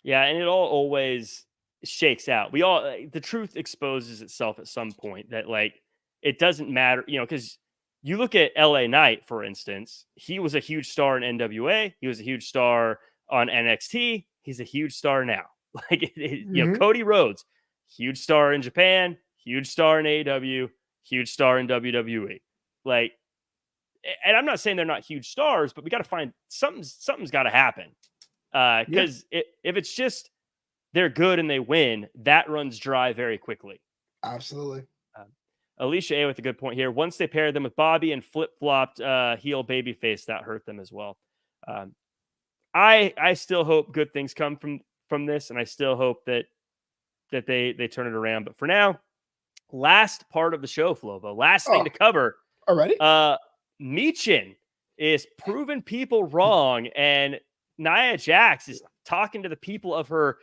Yeah, and it all always shakes out. The truth exposes itself at some point that like it doesn't matter, because you look at LA Knight, for instance, he was a huge star in NWA. He was a huge star on NXT. He's a huge star now. Like, Cody Rhodes, huge star in Japan, huge star in AEW, huge star in WWE. Like, and I'm not saying they're not huge stars, but we got to find something's got to happen. Because if it's just they're good and they win, that runs dry very quickly. Absolutely. Alicia A with a good point here. Once they paired them with Bobby and flip-flopped heel babyface, that hurt them as well. I still hope good things come from this, and I still hope that they turn it around. But for now, last part of the show, Flobo, last thing to cover. Already? Michin is proving people wrong, and Nia Jax is talking to the people of her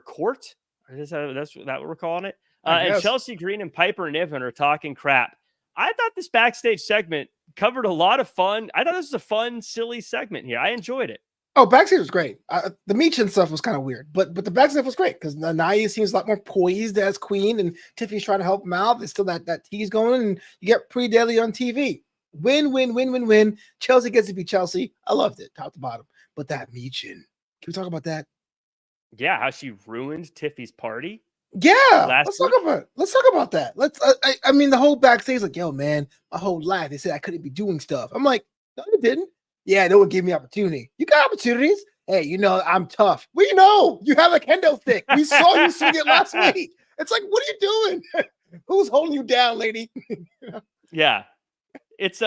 court. That's what we're calling it. And Chelsea Green and Piper Niven are talking crap. I thought this backstage segment covered a lot of fun. I thought this was a fun, silly segment here. I enjoyed it. Oh, backstage was great. The Michin stuff was kind of weird, but the backstage stuff was great because Nia seems a lot more poised as queen, and Tiffany's trying to help him out. There's still that tease going, and you get Pretty Deadly on TV. Win. Chelsea gets to be Chelsea. I loved it, top to bottom. But that Michin, can we talk about that? Yeah, how she ruined Tiffy's party. Yeah, let's talk about that. I mean, the whole backstage, like, yo, man, my whole life they said I couldn't be doing stuff. I'm like, no, you didn't. Yeah, no one gave me opportunity. You got opportunities. Hey, I'm tough. We you have a kendo stick. We saw you swing it last week. It's like, what are you doing? Who's holding you down, lady? Yeah, it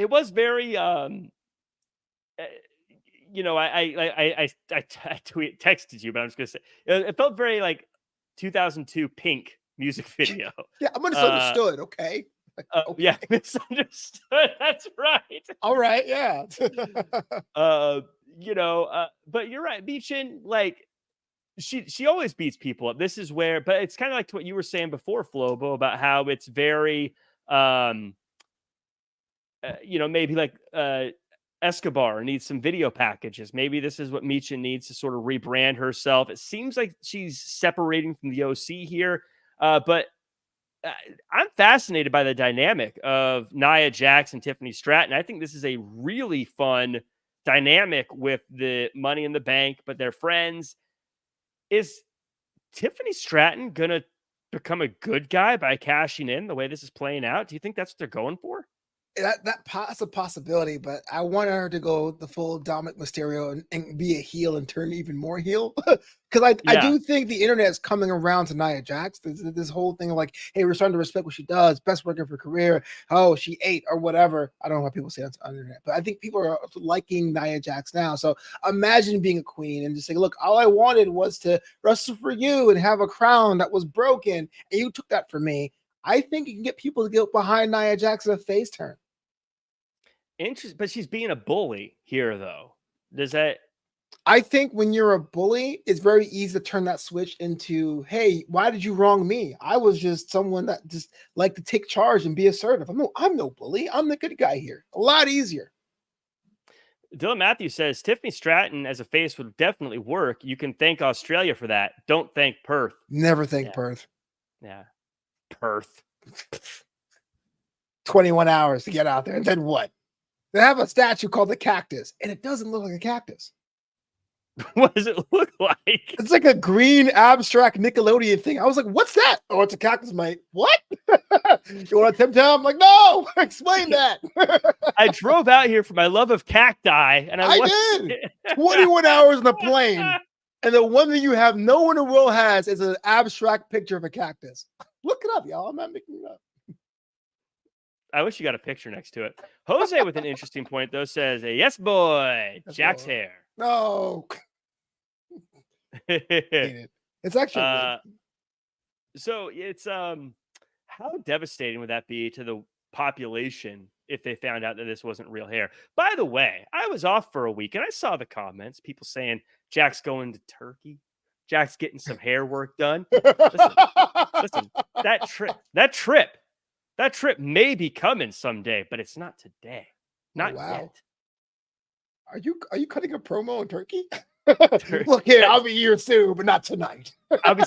was very I texted you, but I'm just gonna say it felt very like 2002 Pink music video. Yeah, I'm misunderstood. Okay. Okay. Yeah, misunderstood. That's right. All right. Yeah. But you're right. Michin, like, she always beats people up. This is where, but it's kind of like what you were saying before, Flobo, about how it's very, maybe like Escobar needs some video packages. Maybe this is what Michin needs to sort of rebrand herself. It seems like she's separating from the OC here, but I'm fascinated by the dynamic of Nia Jax and Tiffany Stratton. I think this is a really fun dynamic with the Money in the Bank, but they're friends. Is Tiffany Stratton going to become a good guy by cashing in the way this is playing out? Do you think that's what they're going for? That's a possibility, but I want her to go the full Dominic Mysterio and be a heel and turn even more heel. Because I do think the internet is coming around to Nia Jax. This whole thing of like, hey, we're starting to respect what she does, best worker of her career. Oh, she ate or whatever. I don't know what people say on the internet, but I think people are liking Nia Jax now. So imagine being a queen and just saying, look, all I wanted was to wrestle for you and have a crown that was broken, and you took that from me. I think you can get people to get behind Nia Jax at a face turn. Interesting, but she's being a bully here, though. Does that? I think when you're a bully, it's very easy to turn that switch into, hey, why did you wrong me? I was just someone that just like to take charge and be assertive. I'm no bully. I'm the good guy here. A lot easier. Dylan Matthews says Tiffany Stratton as a face would definitely work. You can thank Australia for that. Don't thank Perth. Never thank Perth. Yeah. Perth. 21 hours to get out there. And then what? They have a statue called the Cactus, and it doesn't look like a cactus. What does it look like? It's like a green abstract Nickelodeon thing. I was like, what's that? Oh, it's a cactus, mate. What? You want a Tim Tam? I'm like, no, explain that. I drove out here for my love of cacti, and I did 21 hours in the plane. And the one thing you have no one in the world has is an abstract picture of a cactus. Look it up, y'all. I'm not making it up. I wish you got a picture next to it. Jose with an interesting point, though, says, yes, boy, Yes, Jack's boy. hair. No. It's actually so it's how devastating would that be to the population if they found out that this wasn't real hair? By the way, I was off for a week and I saw the comments, people saying Jack's going to Turkey, Jack's getting some hair work done. Listen, that trip may be coming someday, but it's not today. Not yet. Are you cutting a promo in Turkey? Look here, I'll be here soon, but not tonight. I'm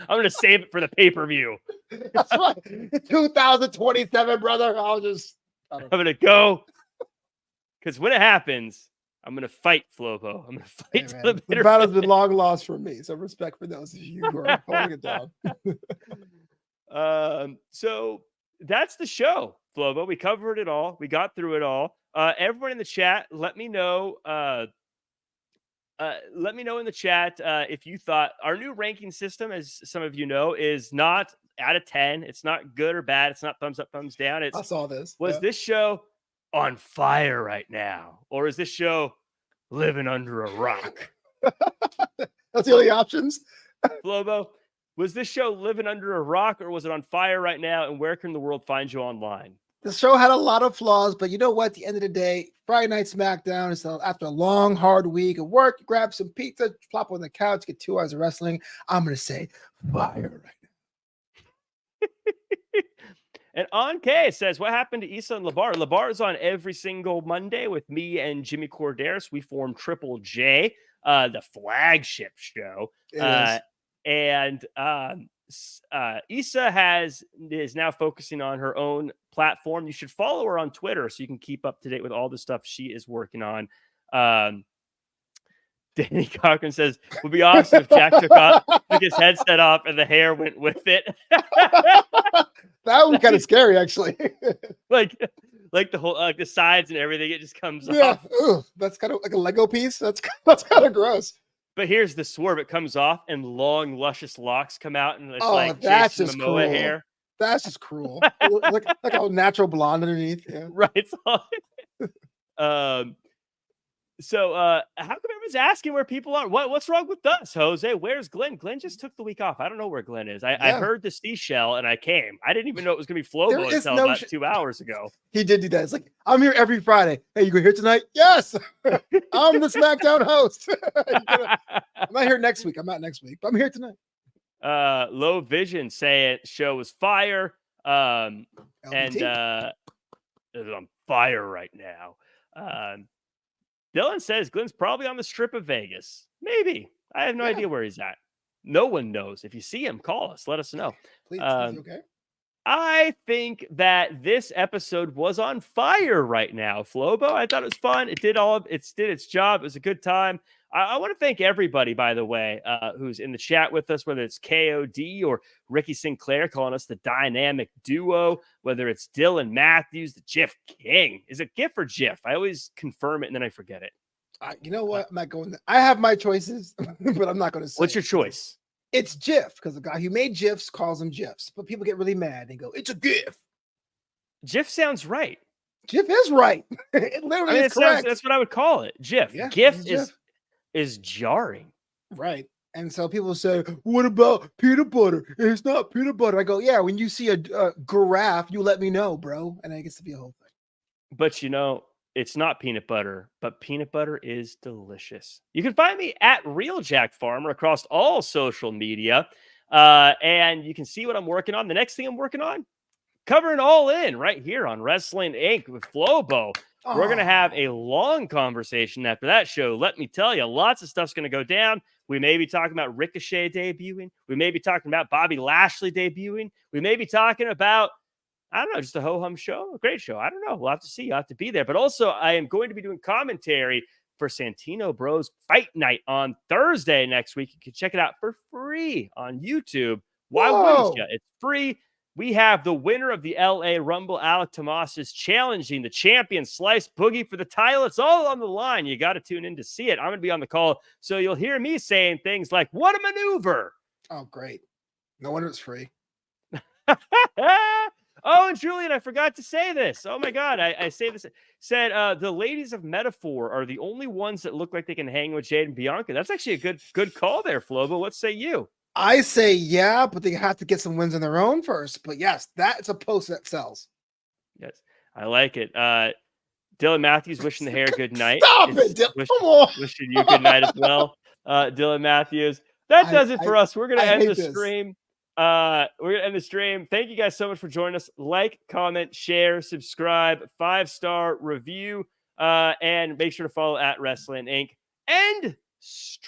going to save it for the pay-per-view. That's right. 2027, brother. I'm going to go. Because when it happens, I'm going to fight Flobo. I'm going to fight. Hey, the battle's been long lost for me. So respect for those of you who are holding it down. So that's the show, Flobo. We covered it all. We got through it all. Everyone in the chat, let me know. Let me know in the chat if you thought our new ranking system, as some of you know, is not out of 10. It's not good or bad. It's not thumbs up, thumbs down. I saw this. Was this show on fire right now? Or is this show living under a rock? That's the only options. Flobo, was this show living under a rock or was it on fire right now? And where can the world find you online? The show had a lot of flaws, but you know what? At the end of the day, Friday Night Smackdown is after a long, hard week of work, you grab some pizza, plop on the couch, get 2 hours of wrestling. I'm going to say fire right now. And On K says, what happened to Issa and Labar? Labar is on every single Monday with me and Jimmy Corderas. We form Triple J, the flagship show. And Issa is now focusing on her own platform. You should follow her on Twitter so you can keep up to date with all the stuff she is working on. Danny Cochran says, it would be awesome if Jack took his headset off and the hair went with it. That would be kind of scary, actually. like the whole the sides and everything, it just comes off. Ugh, that's kind of like a Lego piece. That's kind of gross. But here's the swerve. It comes off and long, luscious locks come out. And it's that's Jason just Momoa cruel. hair. That's just cruel. like a natural blonde underneath. Yeah. Right. So how come everyone's asking where people are? What's wrong with us, Jose? Where's Glenn? Glenn just took the week off. I don't know where Glenn is. I heard the seashell and I came. I didn't even know it was going to be Flobo until about 2 hours ago. He did do that. It's like, I'm here every Friday. Hey, you go here tonight? Yes. I'm the SmackDown host. I'm not here next week. I'm not next week, but I'm here tonight. Low Vision saying show was fire. And it's on fire right now. Dylan says Glenn's probably on the strip of Vegas. Maybe. I have no idea where he's at. No one knows. If you see him, call us. Let us know. Please, okay. I think that this episode was on fire right now, Flobo. I thought it was fun. It did its job. It was a good time. I want to thank everybody, by the way, who's in the chat with us, whether it's KOD or Ricky Sinclair calling us the dynamic duo, whether it's Dylan Matthews, the Jiff King. Is it GIF or Jiff? I always confirm it and then I forget it. You know what? I'm not going to. I have my choices, but I'm not going to say. What's your choice? It's GIF, because the guy who made GIFs calls them GIFs, but people get really mad and go, it's a GIF. GIF sounds right. GIF is right. It literally is correct. That's what I would call it. GIF. Yeah, GIF is jarring. Right. And so people say, what about peanut butter? It's not peanut butter. I go, yeah, when you see a giraffe, you let me know, bro. And it gets to be a whole thing. But it's not peanut butter, but peanut butter is delicious. You can find me at Real Jack Farmer across all social media. And you can see what I'm working on. The next thing I'm working on, covering all in right here on Wrestling Inc. with Flobo. We're going to have a long conversation after that show. Let me tell you, lots of stuff's going to go down. We may be talking about Ricochet debuting. We may be talking about Bobby Lashley debuting. We may be talking about I don't know, just a ho-hum show, a great show. I don't know. We'll have to see. You'll have to be there. But also, I am going to be doing commentary for Santino Bros Fight Night on Thursday next week. You can check it out for free on YouTube. Why wouldn't you? It's free. We have the winner of the LA Rumble, Alec Tomas, is challenging the champion Slice Boogie for the title. It's all on the line. You got to tune in to see it. I'm going to be on the call, so you'll hear me saying things like, what a maneuver. Oh, great. No wonder it's free. Oh, and Julian, I forgot to say this. Oh my God, I say this. Said the ladies of Metaphor are the only ones that look like they can hang with Jade and Bianca. That's actually a good call there, Flobo. What say you? I say yeah, but they have to get some wins on their own first. But yes, that's a post that sells. Yes, I like it. Dylan Matthews wishing the hair good night. Stop it, Dylan. Wishing you good night as well, Dylan Matthews. That does it for us. We're gonna end the stream. We're gonna end the stream. Thank you guys so much for joining us. Like, comment, share, subscribe, 5-star review, and make sure to follow at Wrestling Inc. End stream.